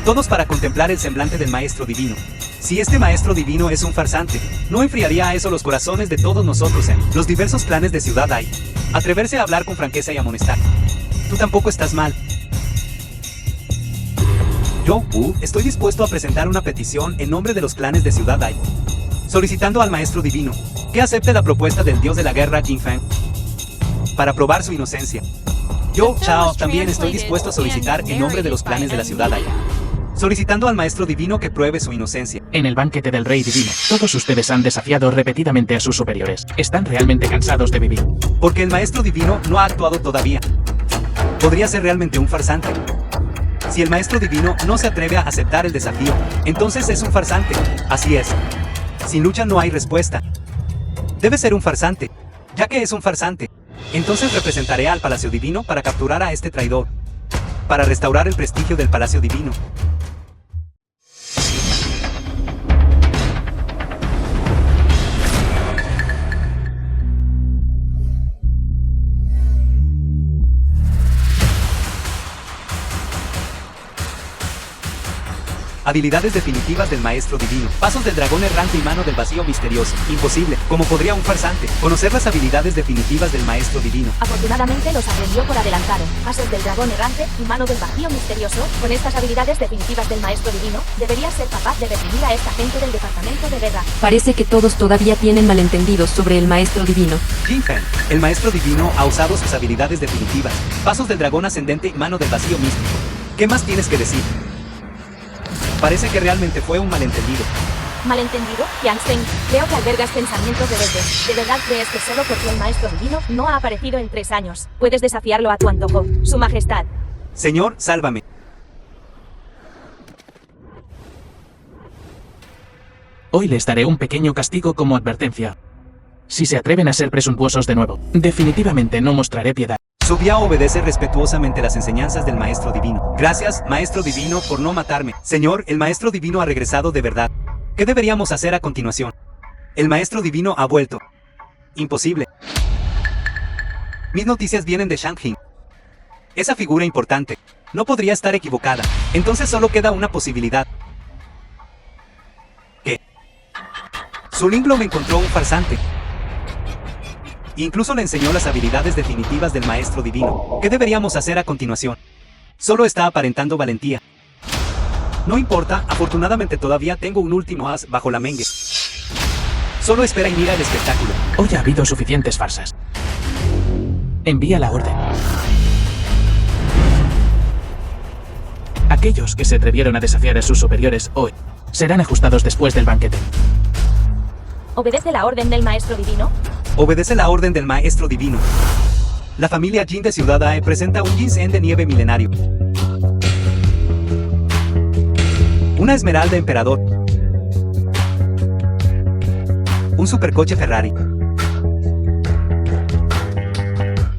todos para contemplar el semblante del maestro divino. Si este maestro divino es un farsante, ¿no enfriaría a eso los corazones de todos nosotros en los diversos clanes de Ciudad Ai? Atreverse a hablar con franqueza y amonestar. Tú tampoco estás mal. Yo, estoy dispuesto a presentar una petición en nombre de los clanes de Ciudad Ai, solicitando al maestro divino que acepte la propuesta del dios de la guerra Jin Feng para probar su inocencia. Yo, Chao, también estoy dispuesto a solicitar en nombre de los clanes de la Ciudad Ai, solicitando al maestro divino que pruebe su inocencia. En el banquete del rey divino, todos ustedes han desafiado repetidamente a sus superiores. Están realmente cansados de vivir. Porque el maestro divino no ha actuado todavía. Podría ser realmente un farsante. Si el maestro divino no se atreve a aceptar el desafío, entonces es un farsante. Así es. Sin lucha no hay respuesta. Debe ser un farsante. Ya que es un farsante, entonces representaré al Palacio Divino para capturar a este traidor. Para restaurar el prestigio del Palacio Divino. Habilidades definitivas del maestro divino. Pasos del dragón errante y mano del vacío misterioso. Imposible. ¿Cómo podría un farsante conocer las habilidades definitivas del maestro divino? Afortunadamente los aprendió por adelantado. Pasos del dragón errante y mano del vacío misterioso. Con estas habilidades definitivas del maestro divino, debería ser capaz de reprimir a esta gente del departamento de guerra. Parece que todos todavía tienen malentendidos sobre el maestro divino. Jin Feng, el maestro divino, ha usado sus habilidades definitivas. Pasos del dragón ascendente y mano del vacío místico. ¿Qué más tienes que decir? Parece que realmente fue un malentendido. ¿Malentendido? Yang-Seng, creo que albergas pensamientos rebeldes. ¿De verdad crees que solo porque el maestro divino no ha aparecido en 3 años, puedes desafiarlo a tu antojo? Su majestad. Señor, sálvame. Hoy les daré un pequeño castigo como advertencia. Si se atreven a ser presuntuosos de nuevo, definitivamente no mostraré piedad. Su Biao obedece respetuosamente las enseñanzas del maestro divino. Gracias, maestro divino, por no matarme. Señor, el maestro divino ha regresado de verdad. ¿Qué deberíamos hacer a continuación? El maestro divino ha vuelto. Imposible. Mis noticias vienen de Shang-Hin. Esa figura importante no podría estar equivocada. Entonces solo queda una posibilidad. ¿Qué? Su Linglo me encontró un farsante. Incluso le enseñó las habilidades definitivas del maestro divino. ¿Qué deberíamos hacer a continuación? Solo está aparentando valentía. No importa, afortunadamente todavía tengo un último as bajo la manga. Solo espera y mira el espectáculo. Hoy ha habido suficientes farsas. Envía la orden. Aquellos que se atrevieron a desafiar a sus superiores hoy serán ajustados después del banquete. ¿Obedece la orden del maestro divino? Obedece la orden del maestro divino. La familia Jin de Ciudad Ae presenta un ginseng de nieve milenario. Una esmeralda emperador. Un supercoche Ferrari.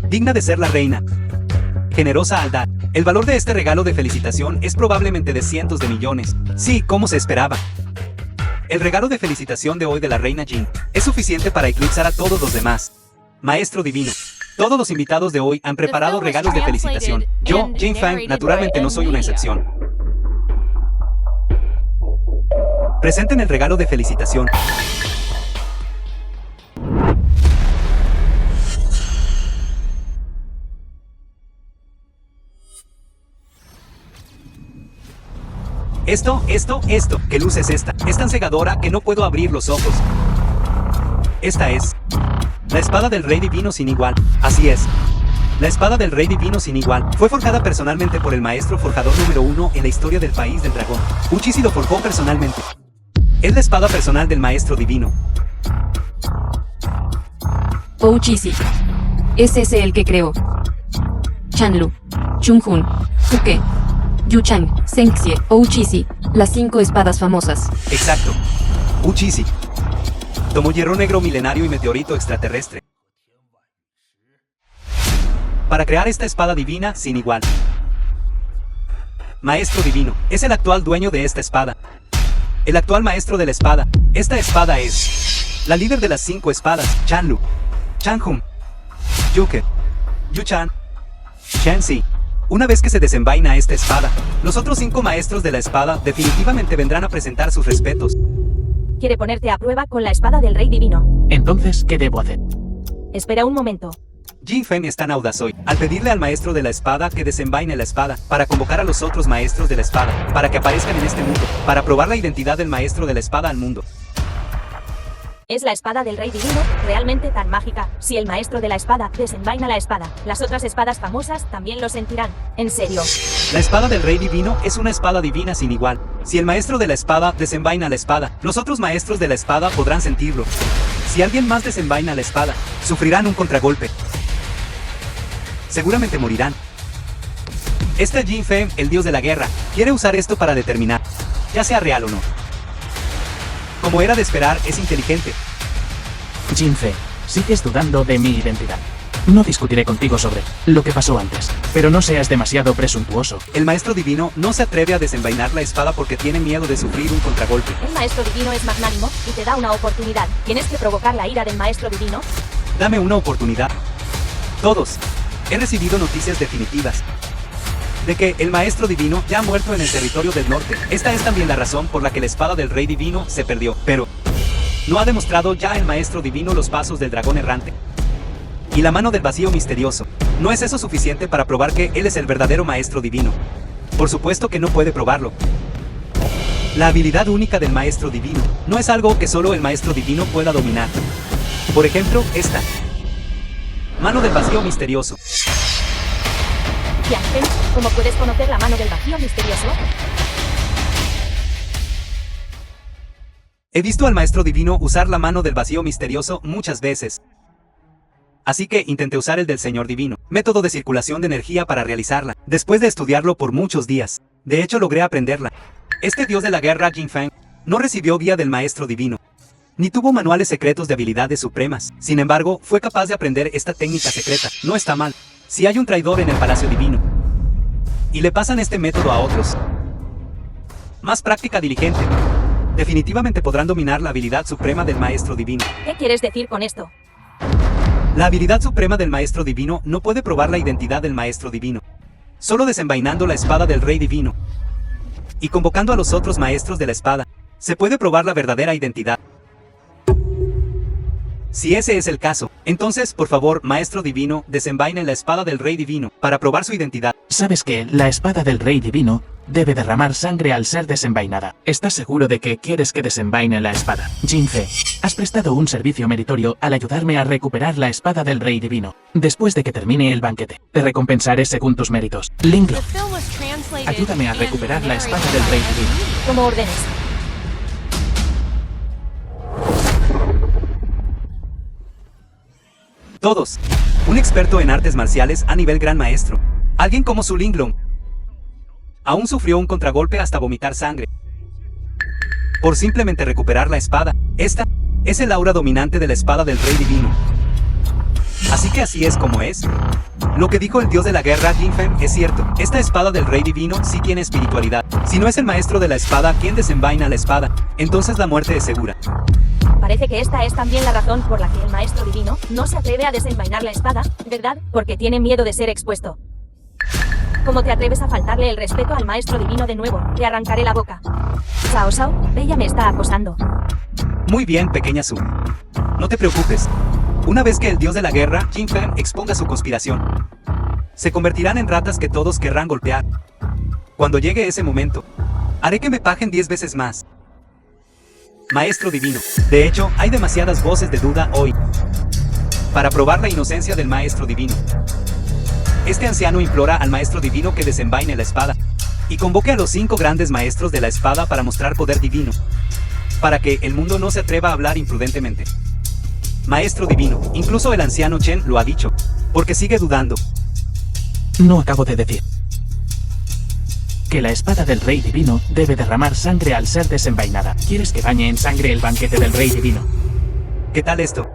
Digna de ser la reina. Generosa al dar. El valor de este regalo de felicitación es probablemente de cientos de millones. Sí, como se esperaba. El regalo de felicitación de hoy de la reina Jin es suficiente para eclipsar a todos los demás. Maestro divino. Todos los invitados de hoy han preparado regalos de felicitación. Yo, Jin Fang, naturalmente no soy una excepción. Presenten el regalo de felicitación. Esto, ¿qué luz es esta? Es tan cegadora que no puedo abrir los ojos. Esta es la espada del rey divino sin igual. Así es. La espada del rey divino sin igual fue forjada personalmente por el maestro forjador número 1 en la historia del país del dragón. Uchishi lo forjó personalmente. Es la espada personal del maestro divino. Uchishi. Es ese el que creó. Chanlu, Chunghun, Fuke, Yuchang, Zhengxie, Uchishi, las 5 espadas famosas. Exacto. Uchishi. Tomó hierro negro milenario y meteorito extraterrestre para crear esta espada divina sin igual. Maestro divino es el actual dueño de esta espada. El actual maestro de la espada. Esta espada es la líder de las 5 espadas, Chanlu, Changhun, Yuke, Yuchan, Shenxi. Una vez que se desenvaina esta espada, los otros 5 maestros de la espada definitivamente vendrán a presentar sus respetos. Quiere ponerte a prueba con la espada del rey divino. Entonces, ¿qué debo hacer? Espera un momento. Jin Feng es tan audaz hoy, al pedirle al maestro de la espada que desenvaine la espada, para convocar a los otros maestros de la espada, para que aparezcan en este mundo, para probar la identidad del maestro de la espada al mundo. ¿Es la espada del rey divino realmente tan mágica? Si el maestro de la espada desenvaina la espada, las otras espadas famosas también lo sentirán. ¿En serio? La espada del rey divino es una espada divina sin igual. Si el maestro de la espada desenvaina la espada, los otros maestros de la espada podrán sentirlo. Si alguien más desenvaina la espada, sufrirán un contragolpe. Seguramente morirán. Este Jin Feng, el dios de la guerra, quiere usar esto para determinar, ya sea real o no. Como era de esperar, es inteligente. Jin Feng, sigues dudando de mi identidad. No discutiré contigo sobre lo que pasó antes, pero no seas demasiado presuntuoso. El maestro divino no se atreve a desenvainar la espada porque tiene miedo de sufrir un contragolpe. El maestro divino es magnánimo y te da una oportunidad. ¿Tienes que provocar la ira del maestro divino? Dame una oportunidad. Todos. He recibido noticias definitivas de que el maestro divino ya ha muerto en el territorio del norte. Esta es también la razón por la que la espada del rey divino se perdió. Pero ¿no ha demostrado ya el maestro divino los pasos del dragón errante? Y la mano del vacío misterioso. ¿No es eso suficiente para probar que él es el verdadero maestro divino? Por supuesto que no puede probarlo. La habilidad única del maestro divino no es algo que solo el maestro divino pueda dominar. Por ejemplo, esta. Mano del vacío misterioso. Jiang Feng, ¿cómo puedes conocer la mano del vacío misterioso? He visto al maestro divino usar la mano del vacío misterioso muchas veces. Así que intenté usar el del señor divino, método de circulación de energía para realizarla, después de estudiarlo por muchos días. De hecho logré aprenderla. Este dios de la guerra, Jin Feng, no recibió guía del maestro divino, ni tuvo manuales secretos de habilidades supremas. Sin embargo, fue capaz de aprender esta técnica secreta. No está mal. Si hay un traidor en el palacio divino y le pasan este método a otros, más práctica diligente, definitivamente podrán dominar la habilidad suprema del maestro divino. ¿Qué quieres decir con esto? La habilidad suprema del maestro divino no puede probar la identidad del maestro divino. Solo desenvainando la espada del rey divino y convocando a los otros maestros de la espada, se puede probar la verdadera identidad. Si ese es el caso, entonces, por favor, maestro divino, desenvaine la espada del rey divino para probar su identidad. Sabes que la espada del rey divino debe derramar sangre al ser desenvainada. ¿Estás seguro de que quieres que desenvaine la espada? Jinfe, has prestado un servicio meritorio al ayudarme a recuperar la espada del Rey Divino. Después de que termine el banquete, te recompensaré según tus méritos. Linglo, The film was translated ayúdame a and recuperar la espada narrated del Rey by Divino. Emily. Como ordenes. Todos. Un experto en artes marciales a nivel gran maestro. Alguien como Su Linglong. Aún sufrió un contragolpe hasta vomitar sangre. Por simplemente recuperar la espada. Esta es el aura dominante de la espada del Rey Divino. Así que así es como es. Lo que dijo el dios de la guerra, Jinfen, es cierto. Esta espada del Rey Divino sí tiene espiritualidad. Si no es el maestro de la espada quien desenvaina la espada, entonces la muerte es segura. Parece que esta es también la razón por la que el maestro divino no se atreve a desenvainar la espada, ¿verdad? Porque tiene miedo de ser expuesto. ¿Cómo te atreves a faltarle el respeto al maestro divino de nuevo? Te arrancaré la boca. Cao Cao, ella me está acosando. Muy bien, pequeña Su. No te preocupes. Una vez que el dios de la guerra, Jinfen, exponga su conspiración, se convertirán en ratas que todos querrán golpear. Cuando llegue ese momento, haré que me paguen 10 veces más. Maestro divino. De hecho, hay demasiadas voces de duda hoy para probar la inocencia del maestro divino. Este anciano implora al maestro divino que desenvaine la espada y convoque a los 5 grandes maestros de la espada para mostrar poder divino, para que el mundo no se atreva a hablar imprudentemente. Maestro divino, incluso el anciano Chen lo ha dicho, porque sigue dudando. No acabo de decir que la espada del Rey Divino debe derramar sangre al ser desenvainada. ¿Quieres que bañe en sangre el banquete del Rey Divino? ¿Qué tal esto?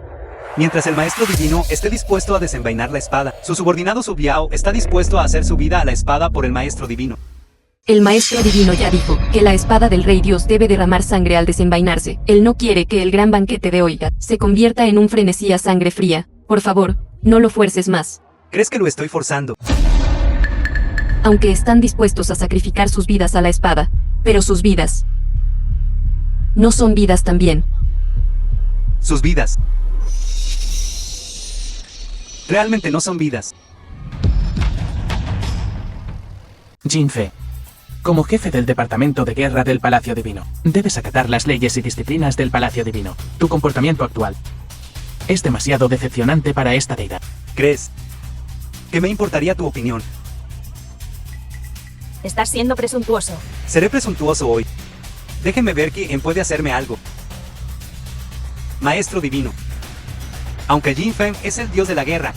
Mientras el maestro divino esté dispuesto a desenvainar la espada, su subordinado Su Biao está dispuesto a hacer su vida a la espada por el maestro divino. El maestro divino ya dijo que la espada del rey Dios debe derramar sangre al desenvainarse. Él no quiere que el gran banquete de hoy se convierta en un frenesí a sangre fría. Por favor, no lo fuerces más. ¿Crees que lo estoy forzando? Aunque están dispuestos a sacrificar sus vidas a la espada, pero sus vidas no son vidas también. Sus vidas realmente no son vidas. Jinfe, como jefe del Departamento de Guerra del Palacio Divino, debes acatar las leyes y disciplinas del Palacio Divino. Tu comportamiento actual es demasiado decepcionante para esta deidad. ¿Crees que me importaría tu opinión? Estás siendo presuntuoso. Seré presuntuoso hoy. Déjenme ver quién puede hacerme algo. Maestro divino. Aunque Jinfen es el dios de la guerra,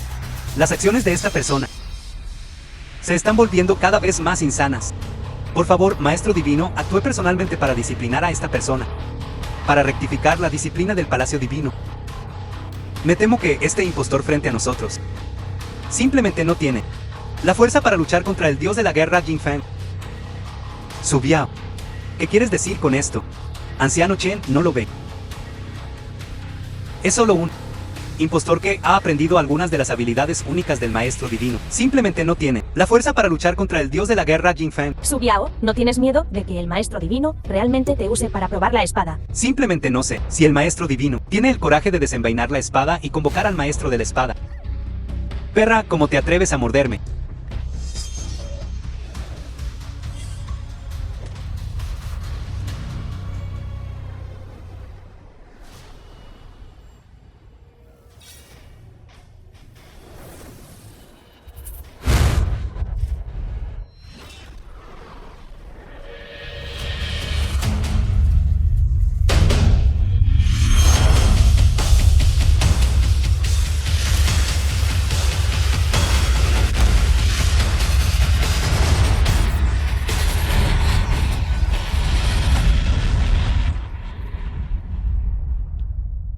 las acciones de esta persona se están volviendo cada vez más insanas. Por favor, maestro divino, actúe personalmente para disciplinar a esta persona, para rectificar la disciplina del Palacio Divino. Me temo que este impostor frente a nosotros simplemente no tiene la fuerza para luchar contra el dios de la guerra, Jinfen. Su Biao. ¿Qué quieres decir con esto? Anciano Chen no lo ve. Es solo un impostor que ha aprendido algunas de las habilidades únicas del maestro divino. Simplemente no tiene la fuerza para luchar contra el dios de la guerra, Jinfen. Su Biao, ¿no tienes miedo de que el maestro divino realmente te use para probar la espada? Simplemente no sé si el maestro divino tiene el coraje de desenvainar la espada y convocar al maestro de la espada. Perra, ¿cómo te atreves a morderme?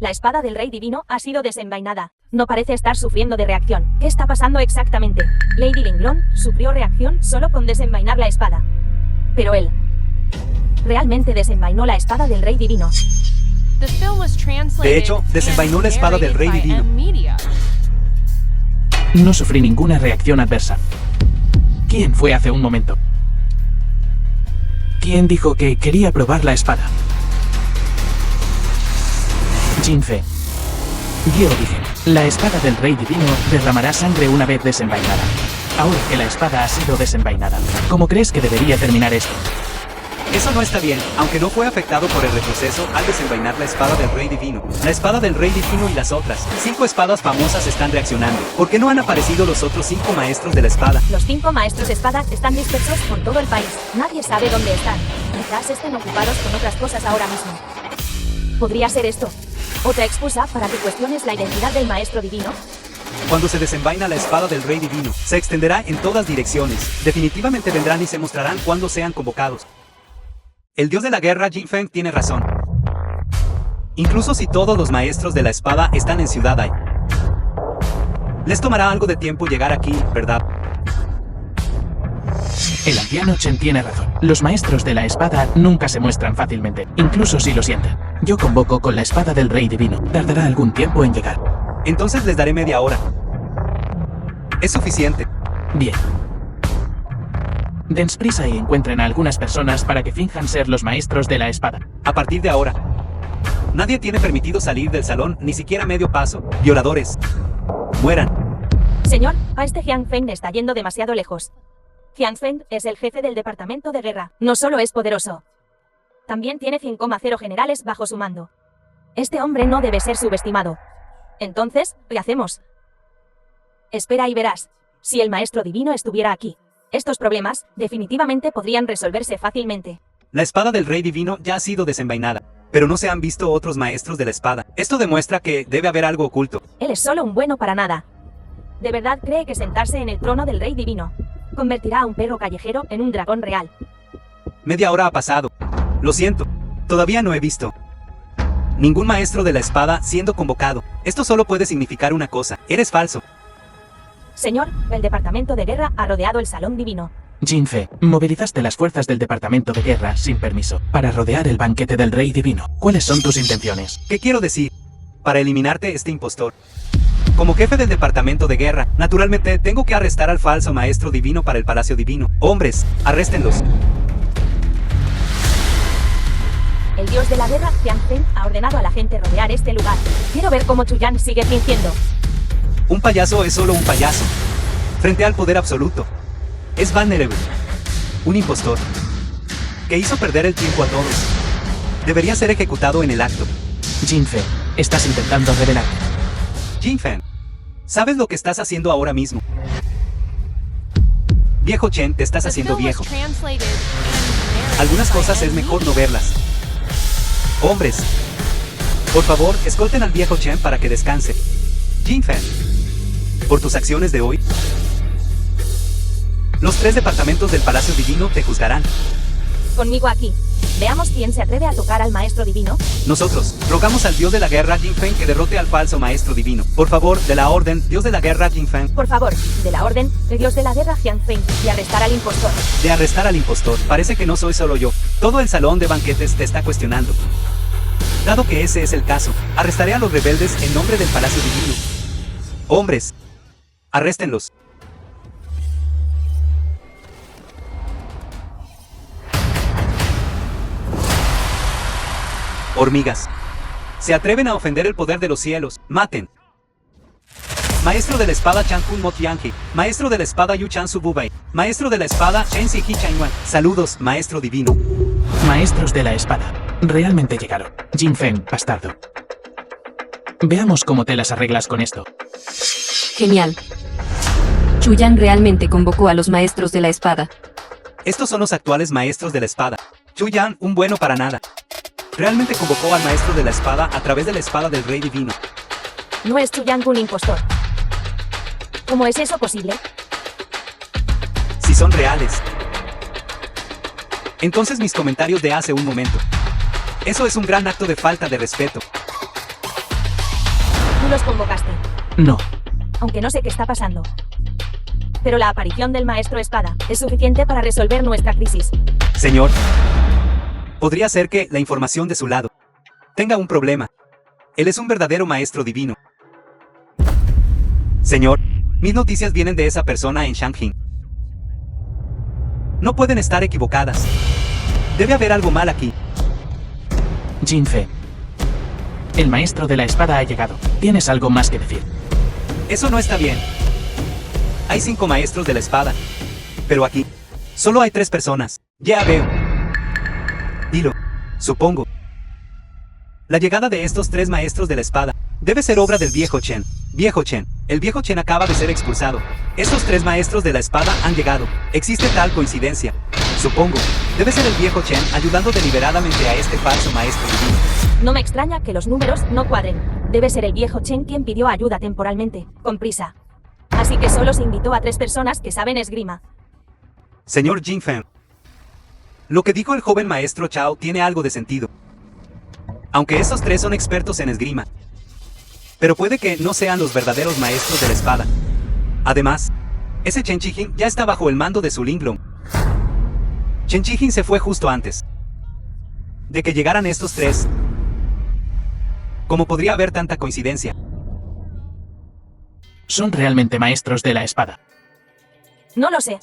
La espada del rey divino ha sido desenvainada. No parece estar sufriendo de reacción. ¿Qué está pasando exactamente? Lady Linglong sufrió reacción solo con desenvainar la espada. Pero él realmente desenvainó la espada del rey divino. The film was translated De hecho, desenvainó la espada del rey and narrated by divino. Media. No sufrí ninguna reacción adversa. ¿Quién fue hace un momento? ¿Quién dijo que quería probar la espada? Jinfe. Yo dije, la espada del Rey Divino derramará sangre una vez desenvainada. ahora que la espada ha sido desenvainada. ¿Cómo crees que debería terminar esto? Eso no está bien, aunque no fue afectado por el retroceso al desenvainar la espada del Rey Divino. La espada del Rey Divino y las otras 5 espadas famosas están reaccionando. ¿Por qué no han aparecido los otros 5 maestros de la espada? Los 5 maestros de espada están dispersos por todo el país. Nadie sabe dónde están. Quizás estén ocupados con otras cosas ahora mismo. ¿Podría ser esto otra excusa para que cuestiones la identidad del maestro divino? Cuando se desenvaina la espada del Rey Divino, se extenderá en todas direcciones. Definitivamente vendrán y se mostrarán cuando sean convocados. El dios de la guerra Jin Feng tiene razón. Incluso si todos los maestros de la espada están en Ciudad Ai. Les tomará algo de tiempo llegar aquí, ¿verdad? El anciano Chen tiene razón. Los maestros de la espada nunca se muestran fácilmente, incluso si lo sienten. Yo convoco con la espada del Rey Divino. Tardará algún tiempo en llegar. Entonces les daré media hora. Es suficiente. Bien. Dens prisa y encuentren a algunas personas para que finjan ser los maestros de la espada. A partir de ahora, nadie tiene permitido salir del salón, ni siquiera medio paso. Violadores. Mueran. Señor, a este Jiang Feng está yendo demasiado lejos. Jiang Feng es el jefe del departamento de guerra. No solo es poderoso, también tiene 5,0 generales bajo su mando. Este hombre no debe ser subestimado. Entonces, ¿qué hacemos? Espera y verás. Si el maestro divino estuviera aquí, estos problemas definitivamente podrían resolverse fácilmente. La espada del Rey Divino ya ha sido desenvainada, pero no se han visto otros maestros de la espada. Esto demuestra que debe haber algo oculto. Él es solo un bueno para nada. ¿De verdad cree que sentarse en el trono del Rey Divino convertirá a un perro callejero en un dragón real? Media hora ha pasado. Lo siento, todavía no he visto ningún maestro de la espada siendo convocado. Esto solo puede significar una cosa: eres falso. Señor, el departamento de guerra ha rodeado el salón divino. Jin Fe, movilizaste las fuerzas del departamento de guerra sin permiso para rodear el banquete del Rey Divino. ¿Cuáles son tus intenciones? ¿Qué quiero decir? Para eliminarte este impostor. Como jefe del departamento de guerra, naturalmente tengo que arrestar al falso maestro divino para el Palacio Divino. Hombres, arréstenlos. El dios de la guerra, Jiang Feng, ha ordenado a la gente rodear este lugar. Quiero ver cómo Chuyan sigue fingiendo. Un payaso es solo un payaso. Frente al poder absoluto. Es vulnerable. Un impostor. Que hizo perder el tiempo a todos. Debería ser ejecutado en el acto. Jin Fe, estás intentando revelarte. Jin Feng, ¿sabes lo que estás haciendo ahora mismo? Viejo Chen, te estás The haciendo film was viejo. translated and narrated Algunas by cosas es Ed mejor no Meany. verlas. Hombres, por favor, escolten al viejo Chen para que descanse. Jin Feng, por tus acciones de hoy, los 3 departamentos del Palacio Divino te juzgarán. Conmigo aquí. Veamos quién se atreve a tocar al maestro divino. Nosotros, rogamos al dios de la guerra Jin Feng que derrote al falso maestro divino. Por favor, de la orden, dios de la guerra Jin Feng, Por favor, de la orden, el dios de la guerra Jiang Feng, y arrestar al impostor. de arrestar al impostor. Parece que no soy solo yo. Todo el salón de banquetes te está cuestionando. Dado que ese es el caso, arrestaré a los rebeldes en nombre del Palacio Divino. Hombres, arréstenlos. Hormigas. Se atreven a ofender el poder de los cielos. Maten. Maestro de la espada Chan Kun Mo Tianji. Maestro de la espada Yu Chan Su Bubai. Maestro de la espada Chen Si Hi Chan Yuan. Saludos, maestro divino. Maestros de la espada. Realmente llegaron. Jin Feng, bastardo. Veamos cómo te las arreglas con esto. Genial. Chuyan realmente convocó a los maestros de la espada. Estos son los actuales maestros de la espada. Chu Yan, un bueno para nada. Realmente convocó al maestro de la espada a través de la espada del Rey Divino. No es Chuyan un impostor. ¿Cómo es eso posible? Si son reales. Entonces mis comentarios de hace un momento. Eso es un gran acto de falta de respeto. Tú los convocaste, No. aunque no sé qué está pasando. Pero la aparición del maestro espada es suficiente para resolver nuestra crisis. Señor, podría ser que la información de su lado tenga un problema. Él es un verdadero maestro divino. Señor, mis noticias vienen de esa persona en Shanghai. No pueden estar equivocadas. Debe haber algo mal aquí. Jin Fe. El maestro de la espada ha llegado. ¿Tienes algo más que decir? Eso no está bien. hay 5 maestros de la espada. Pero aquí, solo hay 3 personas. Ya veo. Dilo. Supongo. La llegada de estos 3 maestros de la espada debe ser obra del viejo Chen. Viejo Chen. El viejo Chen acaba de ser expulsado. Estos 3 maestros de la espada han llegado. ¿Existe tal coincidencia? Supongo. Debe ser el viejo Chen ayudando deliberadamente a este falso maestro divino. No me extraña que los números no cuadren. Debe ser el viejo Chen quien pidió ayuda temporalmente, con prisa. Así que solo se invitó a 3 personas que saben esgrima. Señor Jin Feng. Lo que dijo el joven maestro Chao tiene algo de sentido. Aunque esos 3 son expertos en esgrima. Pero puede que no sean los verdaderos maestros de la espada. Además, ese Chen Qijin ya está bajo el mando de su Linglong. Chen Qijin se fue justo antes de que llegaran estos 3. ¿Cómo podría haber tanta coincidencia? Son realmente maestros de la espada. No lo sé.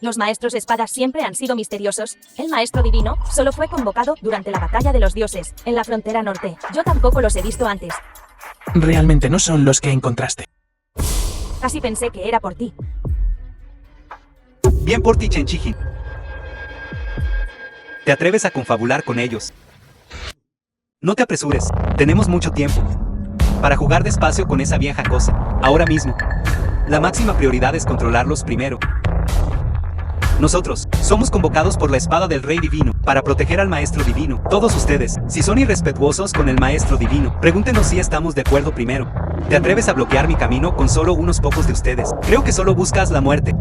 Los maestros espadas siempre han sido misteriosos. El maestro divino solo fue convocado durante la batalla de los dioses, en la frontera norte. Yo tampoco los he visto antes. Realmente no son los que encontraste. Casi pensé que era por ti. Bien por ti, Chen Qijin. ¿Te atreves a confabular con ellos? No te apresures, tenemos mucho tiempo para jugar despacio con esa vieja cosa. Ahora mismo, la máxima prioridad es controlarlos primero. Nosotros somos convocados por la espada del Rey Divino para proteger al Maestro Divino. Todos ustedes, si son irrespetuosos con el Maestro Divino, pregúntenos si estamos de acuerdo primero. ¿Te atreves a bloquear mi camino con solo unos pocos de ustedes? Creo que solo buscas la muerte.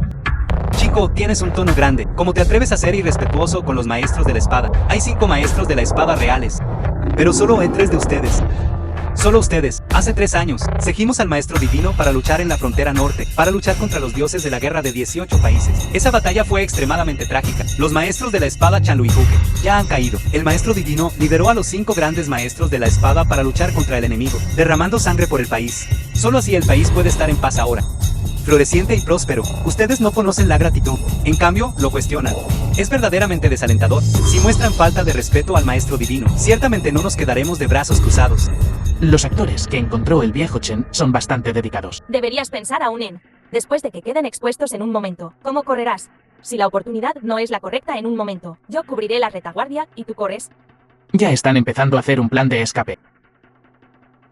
Chico, tienes un tono grande. ¿Cómo te atreves a ser irrespetuoso con los maestros de la espada? Hay 5 maestros de la espada reales, pero solo hay 3 de ustedes. Solo ustedes. Hace 3 años, seguimos al Maestro Divino para luchar en la frontera norte, para luchar contra los dioses de la guerra de 18 países. Esa batalla fue extremadamente trágica. Los maestros de la espada Chanluijuke ya han caído. El Maestro Divino lideró a los 5 grandes maestros de la espada para luchar contra el enemigo, derramando sangre por el país. Solo así el país puede estar en paz ahora. Floreciente y próspero. Ustedes no conocen la gratitud. En cambio, lo cuestionan. Es verdaderamente desalentador. Si muestran falta de respeto al Maestro Divino, ciertamente no nos quedaremos de brazos cruzados. Los actores que encontró el viejo Chen son bastante dedicados. Deberías pensar aún en, después de que queden expuestos en un momento, ¿cómo correrás? Si la oportunidad no es la correcta en un momento, yo cubriré la retaguardia y tú corres. Ya están empezando a hacer un plan de escape.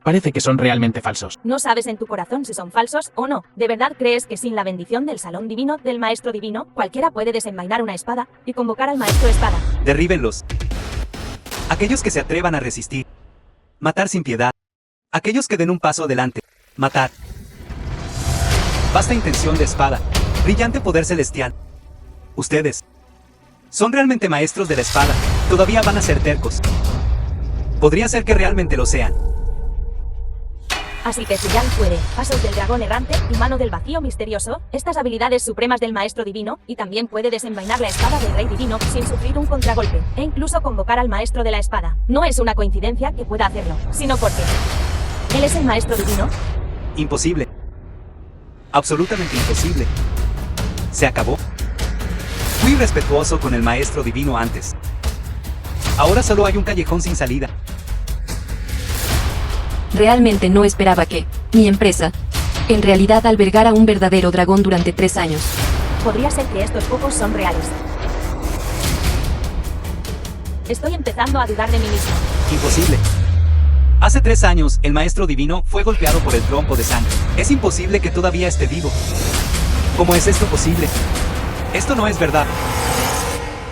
Parece que son realmente falsos. No sabes en tu corazón si son falsos o no. ¿De verdad crees que sin la bendición del Salón Divino, del Maestro Divino, cualquiera puede desenvainar una espada y convocar al Maestro Espada? Derríbenlos. Aquellos que se atrevan a resistir. Matar sin piedad. Aquellos que den un paso adelante. Matar. Vasta intención de espada. Brillante poder celestial. Ustedes son realmente maestros de la espada. Todavía van a ser tercos. Podría ser que realmente lo sean. Así que Fuyan puede, pasos del dragón errante y mano del vacío misterioso, estas habilidades supremas del Maestro Divino, y también puede desenvainar la espada del Rey Divino sin sufrir un contragolpe, e incluso convocar al Maestro de la Espada. No es una coincidencia que pueda hacerlo, sino porque él es el Maestro Divino. Imposible. Absolutamente imposible. Se acabó. Fui irrespetuoso con el Maestro Divino antes. Ahora solo hay un callejón sin salida. Realmente no esperaba que mi empresa, en realidad, albergara un verdadero dragón durante 3 años. Podría ser que estos pocos son reales. Estoy empezando a dudar de mí mismo. Imposible. Hace 3 años, el Maestro Divino fue golpeado por el trompo de sangre. Es imposible que todavía esté vivo. ¿Cómo es esto posible? Esto no es verdad.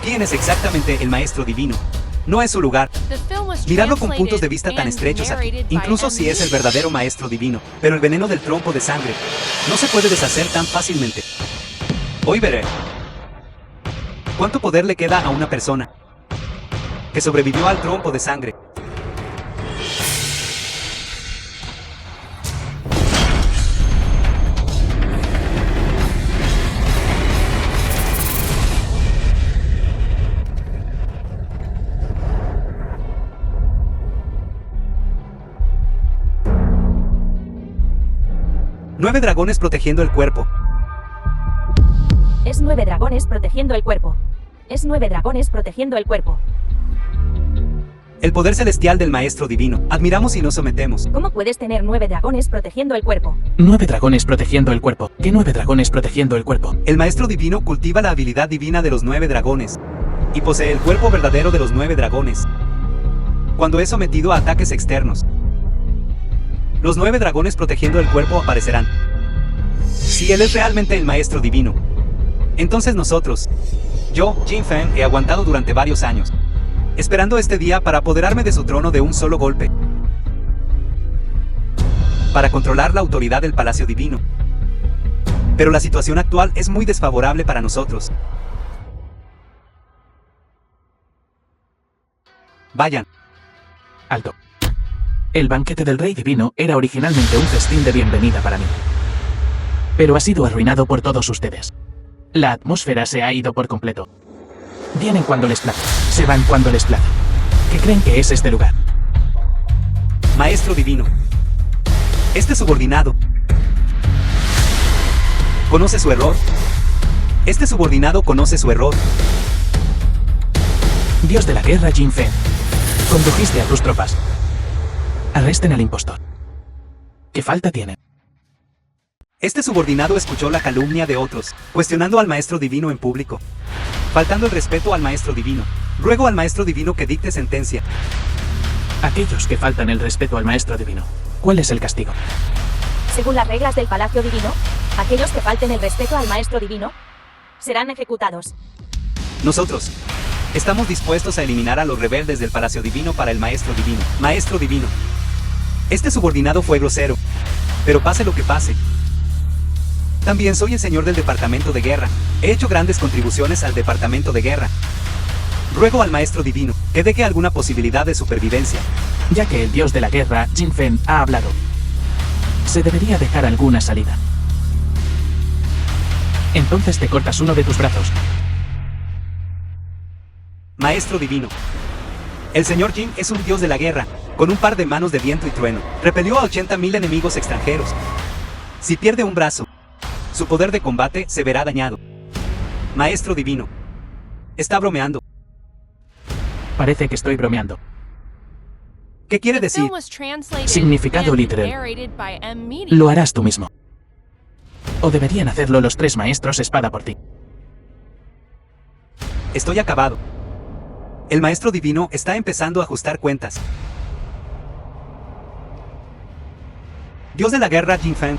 ¿Quién es exactamente el Maestro Divino? No es su lugar. Miradlo con puntos de vista tan estrechos aquí, incluso si es el verdadero Maestro Divino. Pero el veneno del trompo de sangre no se puede deshacer tan fácilmente. Hoy veré cuánto poder le queda a una persona que sobrevivió al trompo de sangre. Nueve dragones protegiendo el cuerpo. Es 9 dragones protegiendo el cuerpo. Es 9 dragones protegiendo el cuerpo. El poder celestial del Maestro Divino. Admiramos y nos sometemos. ¿Cómo puedes tener 9 dragones protegiendo el cuerpo? 9 dragones protegiendo el cuerpo. ¿Qué 9 dragones protegiendo el cuerpo? El Maestro Divino cultiva la habilidad divina de los 9 dragones. Y posee el cuerpo verdadero de los 9 dragones. Cuando es sometido a ataques externos, los 9 dragones protegiendo el cuerpo aparecerán. Si él es realmente el Maestro Divino, entonces nosotros, yo, Jin Feng, he aguantado durante varios años, esperando este día para apoderarme de su trono de un solo golpe, para controlar la autoridad del Palacio Divino. Pero la situación actual es muy desfavorable para nosotros. Vayan. Alto. El banquete del Rey Divino era originalmente un festín de bienvenida para mí. Pero ha sido arruinado por todos ustedes. La atmósfera se ha ido por completo. Vienen cuando les place, se van cuando les place. ¿Qué creen que es este lugar? Maestro Divino. Este subordinado conoce su error. Este subordinado conoce su error. Dios de la guerra, Jin Feng. Condujiste a tus tropas. Arresten al impostor. ¿Qué falta tiene? Este subordinado escuchó la calumnia de otros, cuestionando al Maestro Divino en público, faltando el respeto al Maestro Divino. Ruego al Maestro Divino que dicte sentencia. Aquellos que faltan el respeto al Maestro Divino. ¿Cuál es el castigo? Según las reglas del Palacio Divino, aquellos que falten el respeto al Maestro Divino serán ejecutados. Nosotros estamos dispuestos a eliminar a los rebeldes del Palacio Divino para el Maestro Divino. Maestro Divino. Este subordinado fue grosero, pero pase lo que pase. También soy el señor del Departamento de Guerra. He hecho grandes contribuciones al Departamento de Guerra. Ruego al Maestro Divino que deje alguna posibilidad de supervivencia. Ya que el Dios de la guerra, Jin Feng, ha hablado, se debería dejar alguna salida. Entonces te cortas uno de tus brazos. Maestro Divino. El señor Jin es un dios de la guerra, con un par de manos de viento y trueno. Repelió a 80.000 enemigos extranjeros. Si pierde un brazo, su poder de combate se verá dañado. Maestro Divino. Está bromeando. Parece que estoy bromeando. ¿Qué quiere The decir? film was translated Significado and literal. narrated by M. Media. Lo harás tú mismo. O deberían hacerlo los 3 maestros espada por ti. Estoy acabado. El Maestro Divino está empezando a ajustar cuentas. Dios de la guerra, Jin Feng.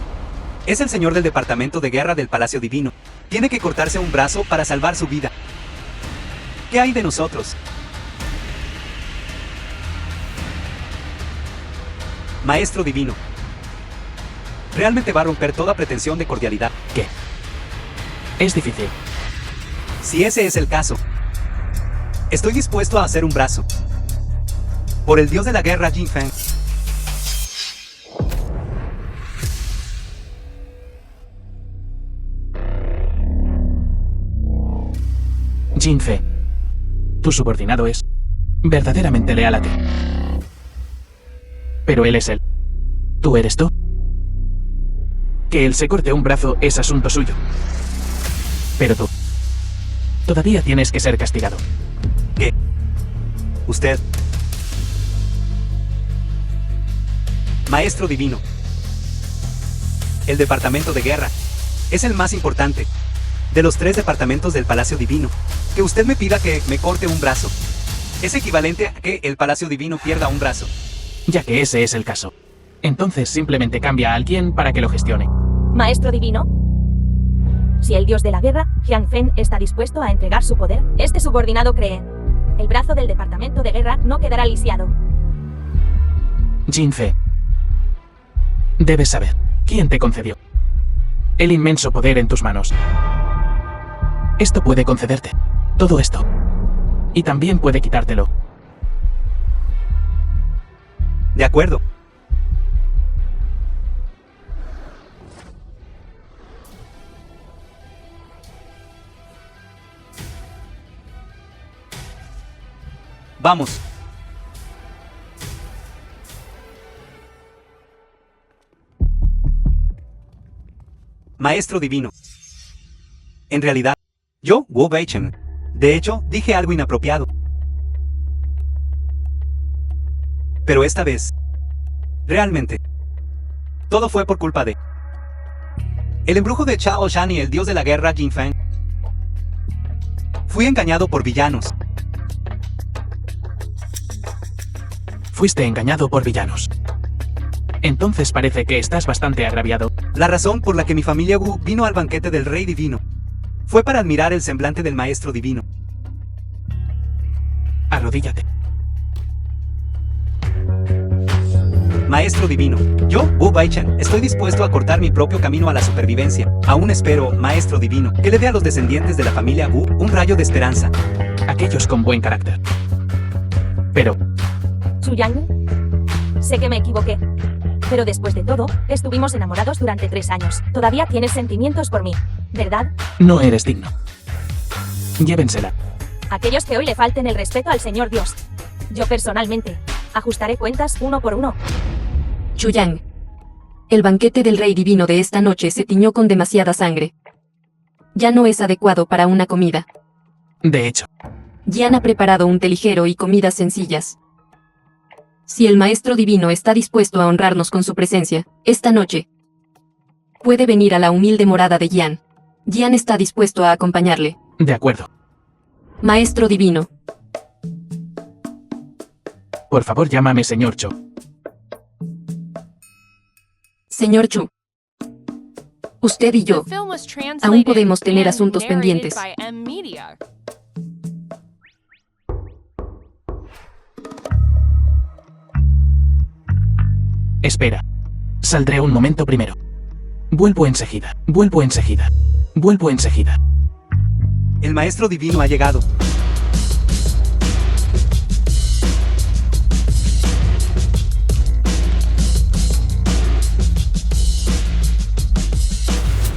Es el señor del Departamento de Guerra del Palacio Divino. Tiene que cortarse un brazo para salvar su vida. ¿Qué hay de nosotros? Maestro Divino. Realmente va a romper toda pretensión de cordialidad. ¿Qué? Es difícil. Si ese es el caso, estoy dispuesto a hacer un brazo. Por el Dios de la guerra, Jin Feng. Jin Feng. Tu subordinado es verdaderamente leal a ti. Pero él es él. ¿Tú eres tú? Que él se corte un brazo es asunto suyo. Pero tú todavía tienes que ser castigado. ¿Qué? Usted. Maestro Divino. El Departamento de Guerra es el más importante de los 3 departamentos del Palacio Divino. Que usted me pida que me corte un brazo es equivalente a que el Palacio Divino pierda un brazo. Ya que ese es el caso, entonces simplemente cambia a alguien para que lo gestione. Maestro Divino. Si el Dios de la guerra, Jiang Feng, está dispuesto a entregar su poder, este subordinado cree. El brazo del Departamento de Guerra no quedará lisiado. Jin Feng. Debes saber quién te concedió el inmenso poder en tus manos. Esto puede concederte todo esto. Y también puede quitártelo. De acuerdo. Vamos. Maestro Divino. En realidad, yo, Wu Beichen. De hecho, dije algo inapropiado. Pero esta vez, realmente, todo fue por culpa de el embrujo de Chao Shan y el dios de la guerra Jin Feng. Fui engañado por villanos. Fuiste engañado por villanos. Entonces parece que estás bastante agraviado. La razón por la que mi familia Wu vino al banquete del Rey Divino fue para admirar el semblante del Maestro Divino. Arrodíllate. Maestro Divino, yo, Wu Baichen, estoy dispuesto a cortar mi propio camino a la supervivencia. Aún espero, Maestro Divino, que le dé a los descendientes de la familia Wu un rayo de esperanza. Aquellos con buen carácter. Pero, Chuyang, sé que me equivoqué. Pero después de todo, estuvimos enamorados durante 3 años. Todavía tienes sentimientos por mí, ¿verdad? no eres digno. Llévensela. Aquellos que hoy le falten el respeto al Señor Dios. Yo personalmente, ajustaré cuentas uno por uno. Chuyang. El banquete del Rey Divino de esta noche se tiñó con demasiada sangre. Ya no es adecuado para una comida. De hecho, Jian ha preparado un té ligero y comidas sencillas. Si el Maestro Divino está dispuesto a honrarnos con su presencia, esta noche, puede venir a la humilde morada de Jian. Jian está dispuesto a acompañarle. de acuerdo. Maestro Divino. Por favor, llámame señor Cho. Señor Chu. Usted y yo. The film was Aún translated podemos tener and asuntos narrated pendientes. by M Media. Espera. Saldré un momento primero. Vuelvo enseguida. Vuelvo enseguida. Vuelvo enseguida. El Maestro Divino ha llegado.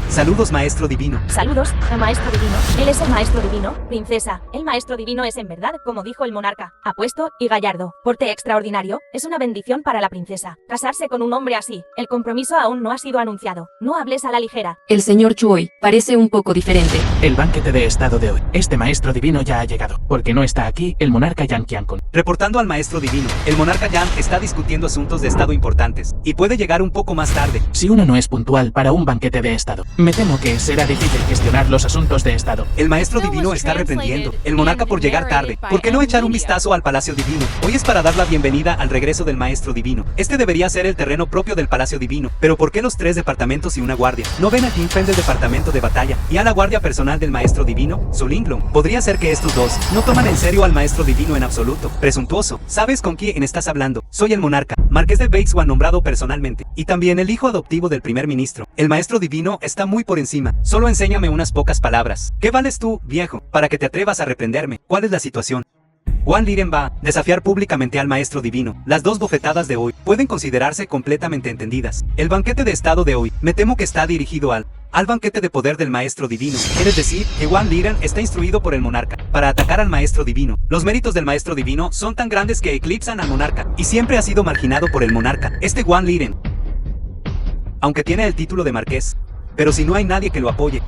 Saludos, Maestro Divino. Saludos, Maestro Divino. Él es el Maestro Divino, princesa. El Maestro Divino es en verdad, como dijo el monarca, apuesto y gallardo. Porte extraordinario, es una bendición para la princesa. Casarse con un hombre así. El compromiso aún no ha sido anunciado. No hables a la ligera. El señor Chu hoy parece un poco diferente. El banquete de estado de hoy. Este maestro divino ya ha llegado. Porque no está aquí el monarca Yang Qiankun. Reportando al Maestro Divino, el monarca Yang está discutiendo asuntos de estado importantes y puede llegar un poco más tarde. Si uno no es puntual para un banquete de estado, me temo que será difícil gestionar los asuntos de estado. El Maestro Divino está reprendiendo el monarca por llegar tarde. ¿Por qué no echar un vistazo al Palacio Divino? Hoy es para dar la bienvenida al regreso del Maestro Divino. Este debería ser el terreno propio del Palacio Divino. Pero ¿por qué los 3 departamentos y una guardia? ¿No ven a Jin Feng del departamento de batalla y a la guardia personal del Maestro Divino? Su Linglong. Podría ser que estos dos no toman en serio al Maestro Divino en absoluto. Presuntuoso. ¿Sabes con quién estás hablando? Soy el monarca, marqués de Beixuan nombrado personalmente. Y también el hijo adoptivo del primer ministro. El Maestro Divino está muy por encima. Solo enséñame unas pocas palabras. ¿Qué vales tú, viejo, para que te atrevas a reprenderme? ¿Cuál es la situación? Wang Liren va a desafiar públicamente al Maestro Divino. Las 2 bofetadas de hoy pueden considerarse completamente entendidas. El banquete de estado de hoy, me temo que está dirigido al banquete de poder del Maestro Divino. Es decir, que Wang Liren está instruido por el monarca para atacar al Maestro Divino. Los méritos del Maestro Divino son tan grandes que eclipsan al monarca y siempre ha sido marginado por el monarca. Este Wang Liren, aunque tiene el título de marqués, pero si no hay nadie que lo apoye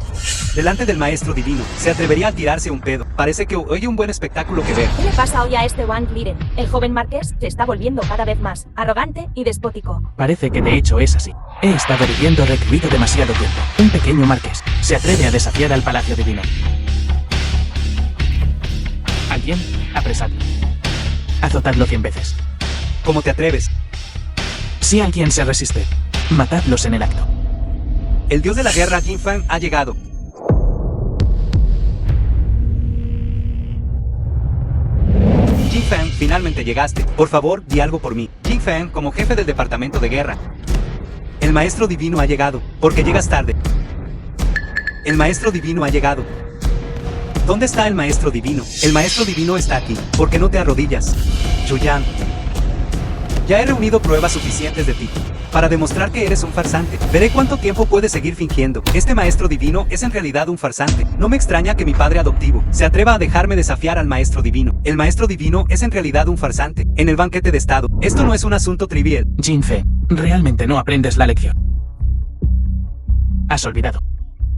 delante del Maestro Divino, se atrevería a tirarse un pedo. Parece que hoy hay un buen espectáculo que ver. ¿Qué le pasa hoy a este Wang Liren? El joven marqués se está volviendo cada vez más arrogante y despótico. Parece que de hecho es así. He estado viviendo recluido demasiado tiempo. Un pequeño marqués se atreve a desafiar al Palacio Divino. ¿Alguien? Apresadlo. Azotadlo 100 veces. ¿Cómo te atreves? Si alguien se resiste, matadlos en el acto. El dios de la guerra Jin Feng ha llegado. Jin Feng, finalmente llegaste. Por favor, di algo por mí. Jin Feng, como jefe del departamento de guerra. El Maestro Divino ha llegado. Porque llegas tarde. El Maestro Divino ha llegado. ¿Dónde está el Maestro Divino? El Maestro Divino está aquí. ¿Por qué no te arrodillas? Chuyang. Ya he reunido pruebas suficientes de ti para demostrar que eres un farsante. Veré cuánto tiempo puedes seguir fingiendo. Este Maestro Divino es en realidad un farsante. No me extraña que mi padre adoptivo se atreva a dejarme desafiar al Maestro Divino. El Maestro Divino es en realidad un farsante. En el banquete de estado, esto no es un asunto trivial. Jin Fe, realmente no aprendes la lección. Has olvidado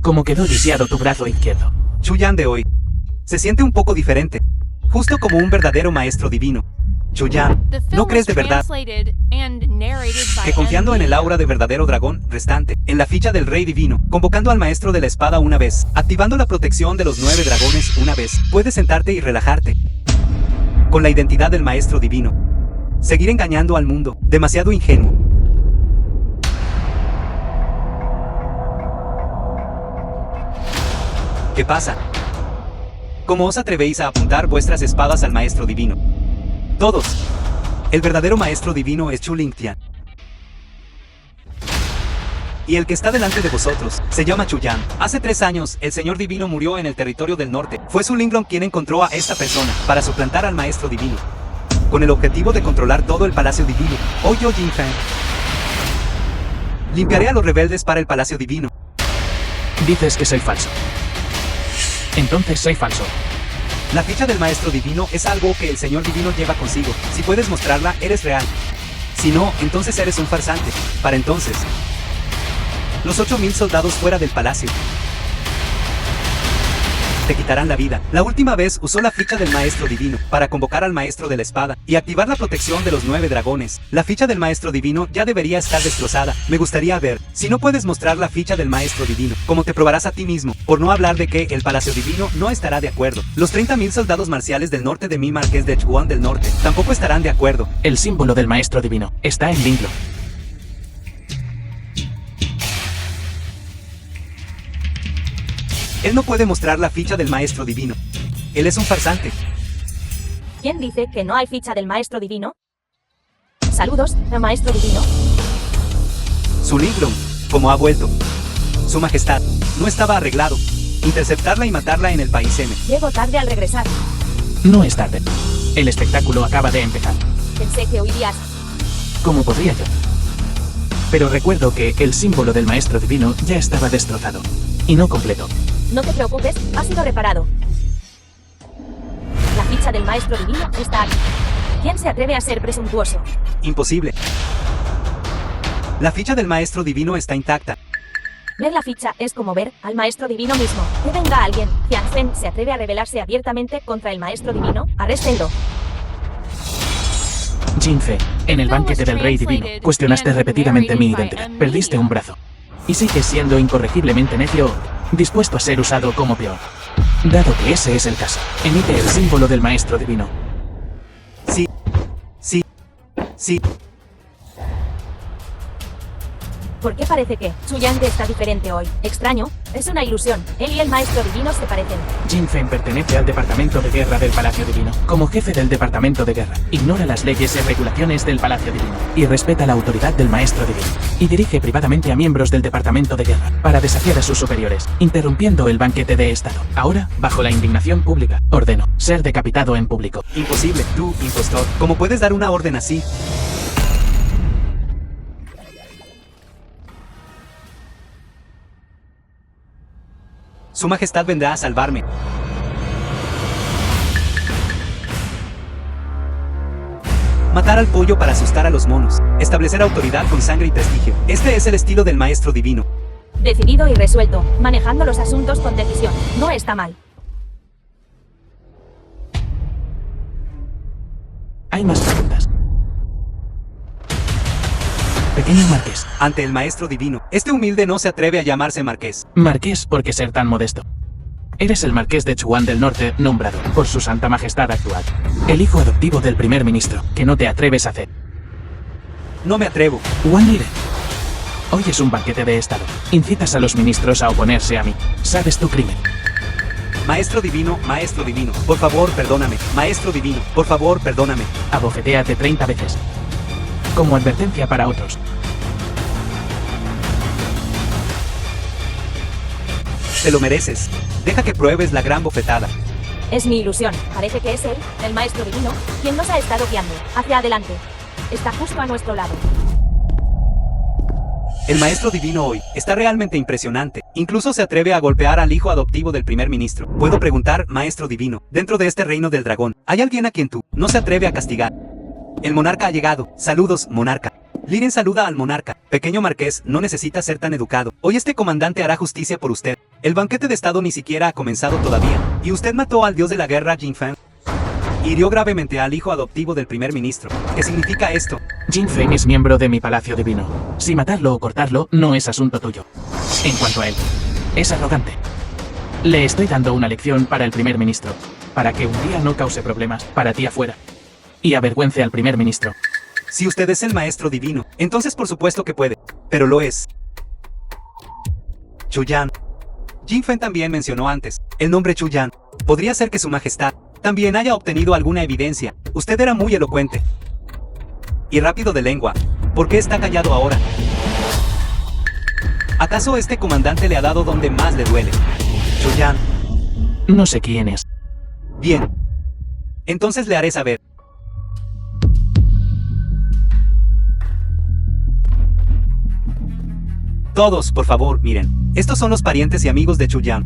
cómo quedó lisiado tu brazo izquierdo. Chuyang de hoy se siente un poco diferente, justo como un verdadero Maestro Divino. Chuyan, The film ¿no crees was de verdad translated and narrated by que confiando en el MD. aura de verdadero dragón restante, en la ficha del rey divino, convocando al maestro de la espada una vez, activando la protección de los 9 dragones una vez, puedes sentarte y relajarte? Con la identidad del maestro divino. Seguir engañando al mundo, demasiado ingenuo. ¿Qué pasa? ¿Cómo os atrevéis a apuntar vuestras espadas al maestro divino? Todos. El verdadero maestro divino es Chu Lingtian. Y el que está delante de vosotros, se llama Chuyan. Hace 3 años, el señor divino murió en el territorio del norte. Fue Su Linglong quien encontró a esta persona, para suplantar al maestro divino. Con el objetivo de controlar todo el palacio divino. Hoy yo, Jin Fan, limpiaré a los rebeldes para el palacio divino. Dices que soy falso. Entonces soy falso. La ficha del maestro divino es algo que el señor divino lleva consigo. Si puedes mostrarla, eres real. Si no, entonces eres un farsante. Para entonces, los 8000 soldados fuera del palacio te quitarán la vida. La última vez usó la ficha del maestro divino para convocar al maestro de la espada y activar la protección de los 9 dragones. La ficha del maestro divino ya debería estar destrozada. Me gustaría ver, si no puedes mostrar la ficha del maestro divino, ¿cómo te probarás a ti mismo? Por no hablar de que el palacio divino no estará de acuerdo. Los 30.000 soldados marciales del norte de mi marqués de Chuan del norte tampoco estarán de acuerdo. El símbolo del maestro divino está en Linglong. Él no puede mostrar la ficha del maestro divino. Él es un farsante. ¿Quién dice que no hay ficha del maestro divino? Saludos, maestro divino. Su Linglong, como ha vuelto. Su majestad, no estaba arreglado. Interceptarla y matarla en el país M. Llego tarde al regresar. No es tarde. El espectáculo acaba de empezar. Pensé que oirías. ¿Cómo podría yo? Pero recuerdo que el símbolo del maestro divino ya estaba destrozado. Y no completo. No te preocupes, ha sido reparado. La ficha del maestro divino está aquí. ¿Quién se atreve a ser presuntuoso? Imposible. La ficha del maestro divino está intacta. Ver la ficha es como ver al maestro divino mismo. Que venga alguien. Jianfen se atreve a rebelarse abiertamente contra el maestro divino. Arréstenlo. Jinfe, en el banquete del rey divino, cuestionaste repetidamente mi identidad. Perdiste un brazo. Y sigues siendo incorregiblemente necio, dispuesto a ser usado como peor. Dado que ese es el caso, emite el símbolo del maestro divino. Sí. Sí. Sí. ¿Por qué parece que Chuyan está diferente hoy? Extraño, es una ilusión. Él y el maestro divino se parecen. Jinfen pertenece al departamento de guerra del Palacio Divino. Como jefe del departamento de guerra, ignora las leyes y regulaciones del Palacio Divino y respeta la autoridad del maestro divino. Y dirige privadamente a miembros del departamento de guerra para desafiar a sus superiores, interrumpiendo el banquete de estado. Ahora, bajo la indignación pública, ordeno ser decapitado en público. Imposible, tú, impostor. ¿Cómo puedes dar una orden así? Su majestad vendrá a salvarme. Matar al pollo para asustar a los monos. Establecer autoridad con sangre y prestigio. Este es el estilo del maestro divino. Decidido y resuelto, manejando los asuntos con decisión. No está mal. Hay más preguntas. Pequeño marqués. Ante el maestro divino, este humilde no se atreve a llamarse marqués. Marqués, ¿por qué ser tan modesto? Eres el marqués de Chuan del Norte, nombrado por su santa majestad actual. El hijo adoptivo del primer ministro, que no te atreves a hacer. No me atrevo. Wan Lire. Hoy es un banquete de estado. Incitas a los ministros a oponerse a mí. Sabes tu crimen. Maestro divino, por favor, perdóname. Maestro divino, por favor, perdóname. Abofetéate 30 veces. Como advertencia para otros. Te lo mereces. Deja que pruebes la gran bofetada. Es mi ilusión. Parece que es él, el maestro divino, quien nos ha estado guiando. Hacia adelante. Está justo a nuestro lado. El maestro divino hoy está realmente impresionante. Incluso se atreve a golpear al hijo adoptivo del primer ministro. Puedo preguntar, maestro divino, dentro de este reino del dragón, ¿hay alguien a quien tú no se atreve a castigar? El monarca ha llegado. Saludos, monarca. Liren saluda al monarca. Pequeño marqués, no necesita ser tan educado. Hoy este comandante hará justicia por usted. El banquete de estado ni siquiera ha comenzado todavía. ¿Y usted mató al dios de la guerra, Jinfeng? hirió gravemente al hijo adoptivo del primer ministro. ¿Qué significa esto? Jin Feng es miembro de mi palacio divino. Si matarlo o cortarlo no es asunto tuyo. En cuanto a él, es arrogante. Le estoy dando una lección para el primer ministro, para que un día no cause problemas para ti afuera. Y avergüence al primer ministro. Si usted es el maestro divino, entonces por supuesto que puede, pero lo es. Chuyan. Jin Feng también mencionó antes el nombre Chuyan. Podría ser que su majestad también haya obtenido alguna evidencia. Usted era muy elocuente y rápido de lengua. ¿Por qué está callado ahora? ¿Acaso este comandante le ha dado donde más le duele? Chuyan. No sé quién es. Bien. Entonces le haré saber. Todos, por favor, miren. Estos son los parientes y amigos de Chuyan.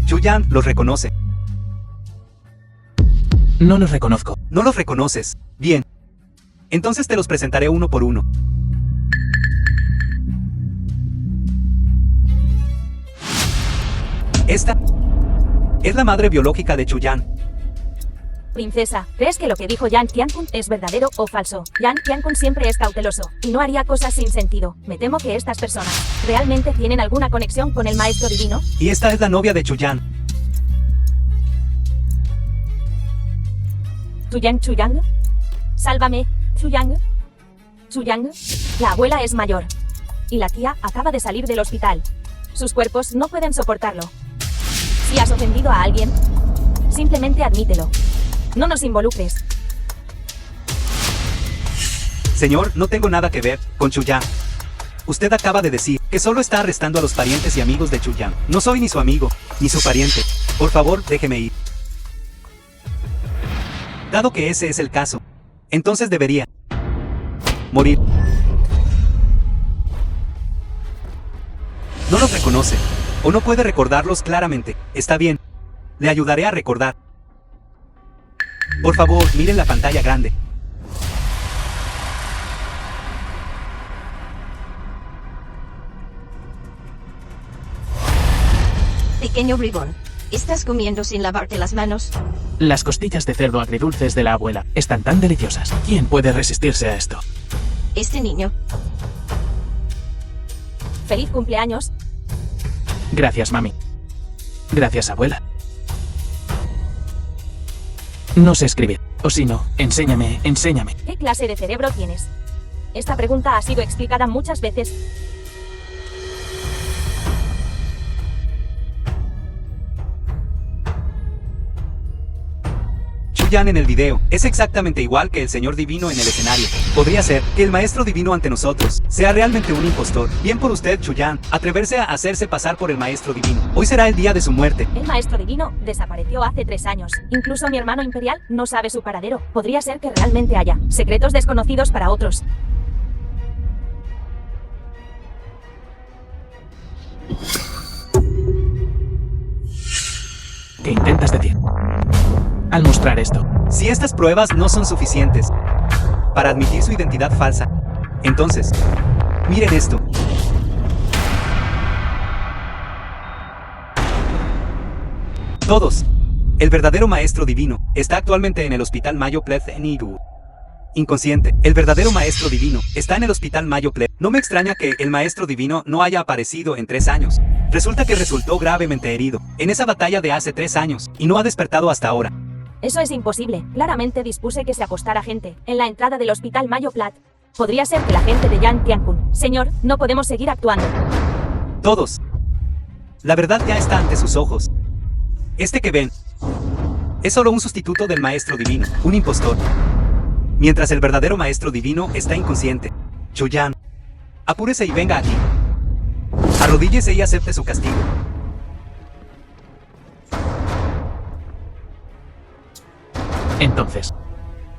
Chuyan los reconoce. No los reconozco. ¿No los reconoces? Bien. Entonces te los presentaré uno por uno. Esta es la madre biológica de Chuyan. Princesa, ¿crees que lo que dijo Yang Tiankun es verdadero o falso? Yang Tiankun siempre es cauteloso y no haría cosas sin sentido. Me temo que estas personas realmente tienen alguna conexión con el maestro divino. Y esta es la novia de Chuyan. Chuyang. Sálvame, Chuyang. Chuyang. La abuela es mayor. Y la tía acaba de salir del hospital. Sus cuerpos no pueden soportarlo. Si has ofendido a alguien, simplemente admítelo. No nos involucres. Señor, no tengo nada que ver con Chuyan. Usted acaba de decir que solo está arrestando a los parientes y amigos de Chuyan. No soy ni su amigo, ni su pariente. Por favor, déjeme ir. Dado que ese es el caso, entonces debería morir. No los reconoce, o no puede recordarlos claramente. Está bien, le ayudaré a recordar. Por favor, miren la pantalla grande. Pequeño bribón, ¿estás comiendo sin lavarte las manos? Las costillas de cerdo agridulces de la abuela están tan deliciosas. ¿Quién puede resistirse a esto? Este niño. Feliz cumpleaños. Gracias, mami. Gracias, abuela. No sé escribir. O si no, enséñame. ¿Qué clase de cerebro tienes? Esta pregunta ha sido explicada muchas veces. Chuyan en el video es exactamente igual que el señor divino en el escenario. Podría ser que el maestro divino ante nosotros sea realmente un impostor. Bien por usted, Chuyan, atreverse a hacerse pasar por el maestro divino. Hoy será el día de su muerte. El maestro divino desapareció hace 3 años. Incluso mi hermano imperial no sabe su paradero. Podría ser que realmente haya secretos desconocidos para otros. ¿Qué intentas decir al mostrar esto? Si estas pruebas no son suficientes para admitir su identidad falsa, entonces, miren esto. Todos. El verdadero maestro divino está actualmente en el hospital Mayo Pleth en Iru. Inconsciente. El verdadero maestro divino está en el hospital Mayo Pleth. No me extraña que el maestro divino no haya aparecido en 3 años. Resulta que resultó gravemente herido en esa batalla de hace 3 años y no ha despertado hasta ahora. Eso es imposible. Claramente dispuse que se acostara gente en la entrada del hospital Mayo Plat. Podría ser que la gente de Yang Tiankun. Señor, no podemos seguir actuando. Todos. La verdad ya está ante sus ojos. Este que ven es solo un sustituto del maestro divino, un impostor. Mientras el verdadero maestro divino está inconsciente. Chuyan, apúrese y venga aquí. Arrodíllese y acepte su castigo. Entonces,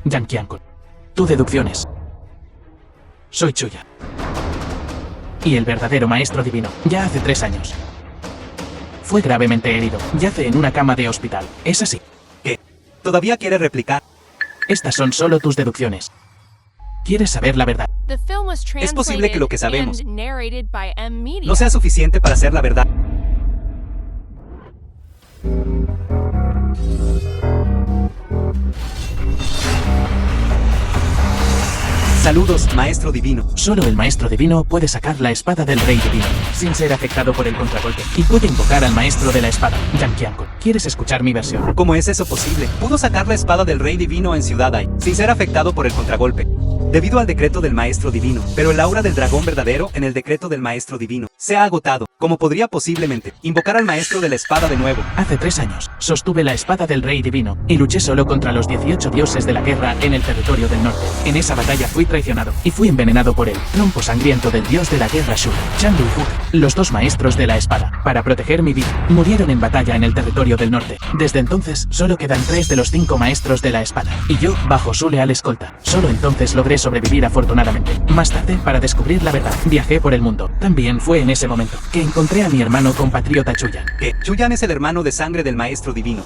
Yang Tiankun, tu deducciones. Soy Chuyan. Y el verdadero maestro divino, ya hace 3 años. Fue gravemente herido, yace en una cama de hospital. ¿Es así? ¿Qué? ¿Todavía quiere replicar? Estas son solo tus deducciones. ¿Quieres saber la verdad? The film was Es posible que lo que sabemos translated and narrated by M Media. no sea suficiente para ser la verdad. Saludos, Maestro Divino. Solo el Maestro Divino puede sacar la espada del Rey Divino, sin ser afectado por el contragolpe, y puede invocar al Maestro de la Espada, Yang Qiankun. ¿Quieres escuchar mi versión? ¿Cómo es eso posible? Pudo sacar la espada del Rey Divino en Ciudad Ai, sin ser afectado por el contragolpe, debido al decreto del Maestro Divino. Pero el aura del dragón verdadero en el decreto del Maestro Divino se ha agotado. ¿Cómo podría posiblemente invocar al Maestro de la Espada de nuevo? Hace 3 años, sostuve la espada del Rey Divino, y luché solo contra los 18 dioses de la guerra en el territorio del norte. En esa batalla fui traicionado, y fui envenenado por el trompo sangriento del dios de la guerra Shura, Chandu y Fu, los 2 maestros de la espada. Para proteger mi vida, murieron en batalla en el territorio del norte. Desde entonces, solo quedan 3 de los 5 maestros de la espada, y yo, bajo su leal escolta. Solo entonces logré sobrevivir afortunadamente. Más tarde, para descubrir la verdad, viajé por el mundo. También fue en ese momento que encontré a mi hermano compatriota Chuyan. Que Chuyan es el hermano de sangre del Maestro Divino.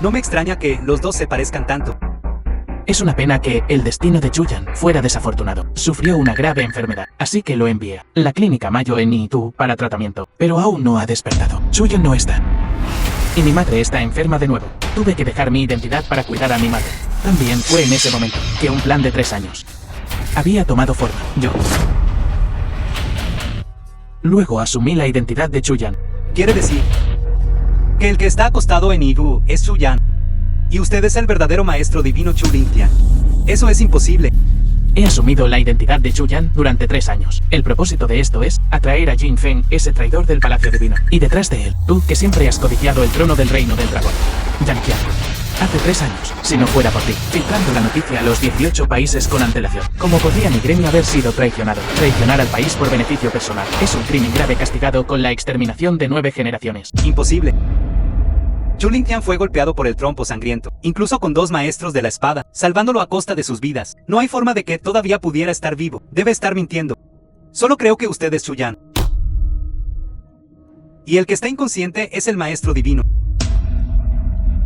No me extraña que los dos se parezcan tanto. Es una pena que el destino de Chuyan fuera desafortunado. Sufrió una grave enfermedad, así que lo envié a la clínica Mayo en Itu para tratamiento, pero aún no ha despertado. Chuyan no está. Y mi madre está enferma de nuevo. Tuve que dejar mi identidad para cuidar a mi madre. También fue en ese momento que un plan de 3 años había tomado forma. Yo luego asumí la identidad de Chuyan. Quiere decir que el que está acostado en Iru es Chuyan, y usted es el verdadero Maestro Divino Chu Lingtian. Eso es imposible. He asumido la identidad de Chuyan durante 3 años. El propósito de esto es atraer a Jin Feng, ese traidor del Palacio Divino. Y detrás de él, tú que siempre has codiciado el trono del reino del dragón, Yang Qiankun. Hace 3 años, si no fuera por ti, filtrando la noticia a los 18 países con antelación. ¿Cómo podría mi gremio haber sido traicionado? Traicionar al país por beneficio personal es un crimen grave castigado con la exterminación de 9 generaciones. Imposible. Chu Lingtian fue golpeado por el trompo sangriento, incluso con 2 maestros de la espada, salvándolo a costa de sus vidas. No hay forma de que todavía pudiera estar vivo. Debe estar mintiendo. Solo creo que usted es Chuyan. Y el que está inconsciente es el Maestro Divino.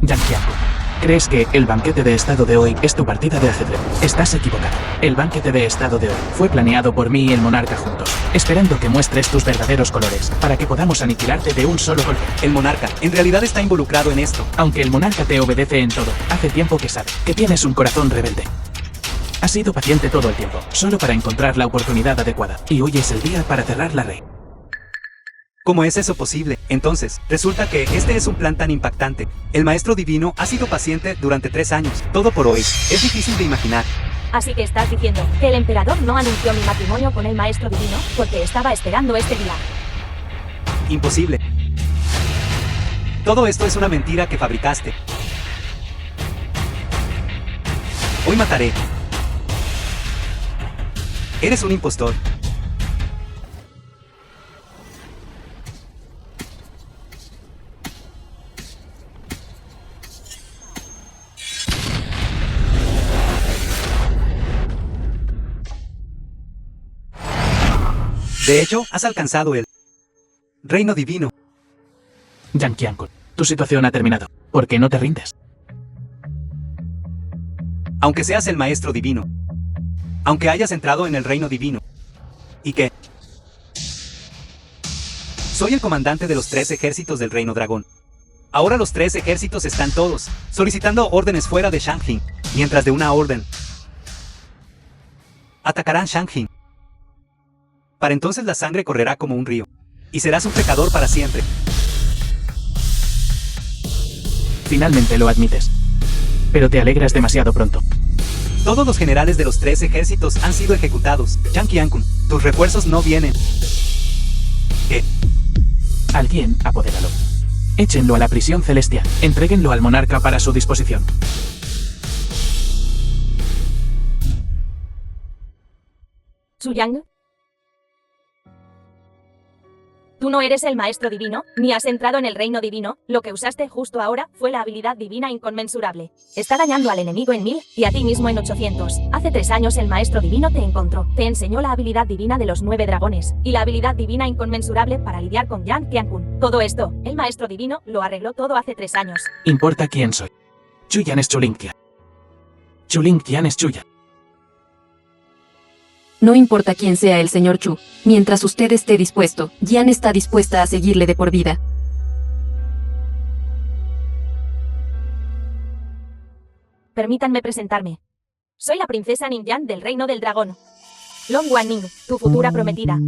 Yang Qiankun, ¿crees que el banquete de estado de hoy es tu partida de ajedrez? Estás equivocado. El banquete de estado de hoy fue planeado por mí y el monarca juntos, esperando que muestres tus verdaderos colores, para que podamos aniquilarte de un solo golpe. El monarca, en realidad está involucrado en esto. Aunque el monarca te obedece en todo, hace tiempo que sabe que tienes un corazón rebelde. Has sido paciente todo el tiempo, solo para encontrar la oportunidad adecuada, y hoy es el día para cerrar la red. ¿Cómo es eso posible? Entonces, resulta que este es un plan tan impactante. El Maestro Divino ha sido paciente durante 3 años. Todo por hoy. Es difícil de imaginar. Así que estás diciendo que el emperador no anunció mi matrimonio con el Maestro Divino porque estaba esperando este día. Imposible. Todo esto es una mentira que fabricaste. Hoy mataré. Eres un impostor. De hecho, has alcanzado el reino divino. Yang Qiankun, tu situación ha terminado. ¿Por qué no te rindes? Aunque seas el Maestro Divino, aunque hayas entrado en el reino divino, y que soy el comandante de los 3 ejércitos del reino dragón. Ahora los 3 ejércitos están todos solicitando órdenes fuera de Shangjin, mientras de una orden atacarán Shangjin. Para entonces la sangre correrá como un río, y serás un pecador para siempre. Finalmente lo admites. Pero te alegras demasiado pronto. Todos los generales de los 3 ejércitos han sido ejecutados. Yang Qiankun, tus refuerzos no vienen. ¿Qué? Alguien, apodéralo. Échenlo a la prisión celestial. Entréguenlo al monarca para su disposición. Chuyan, tú no eres el Maestro Divino, ni has entrado en el reino divino. Lo que usaste justo ahora fue la habilidad divina inconmensurable. Está dañando al enemigo en 1000 y a ti mismo en 800. Hace 3 años el Maestro Divino te encontró. Te enseñó la habilidad divina de los 9 dragones y la habilidad divina inconmensurable para lidiar con Yang Qiankun. Todo esto, el Maestro Divino lo arregló todo hace 3 años. Importa quién soy. Chuyan es Chu Lingtian. Chu Lingtian es Chuyan. No importa quién sea el señor Chu, mientras usted esté dispuesto, Yan está dispuesta a seguirle de por vida. Permítanme presentarme. Soy la princesa Ningyan del Reino del Dragón. Long Wanning, tu futura prometida.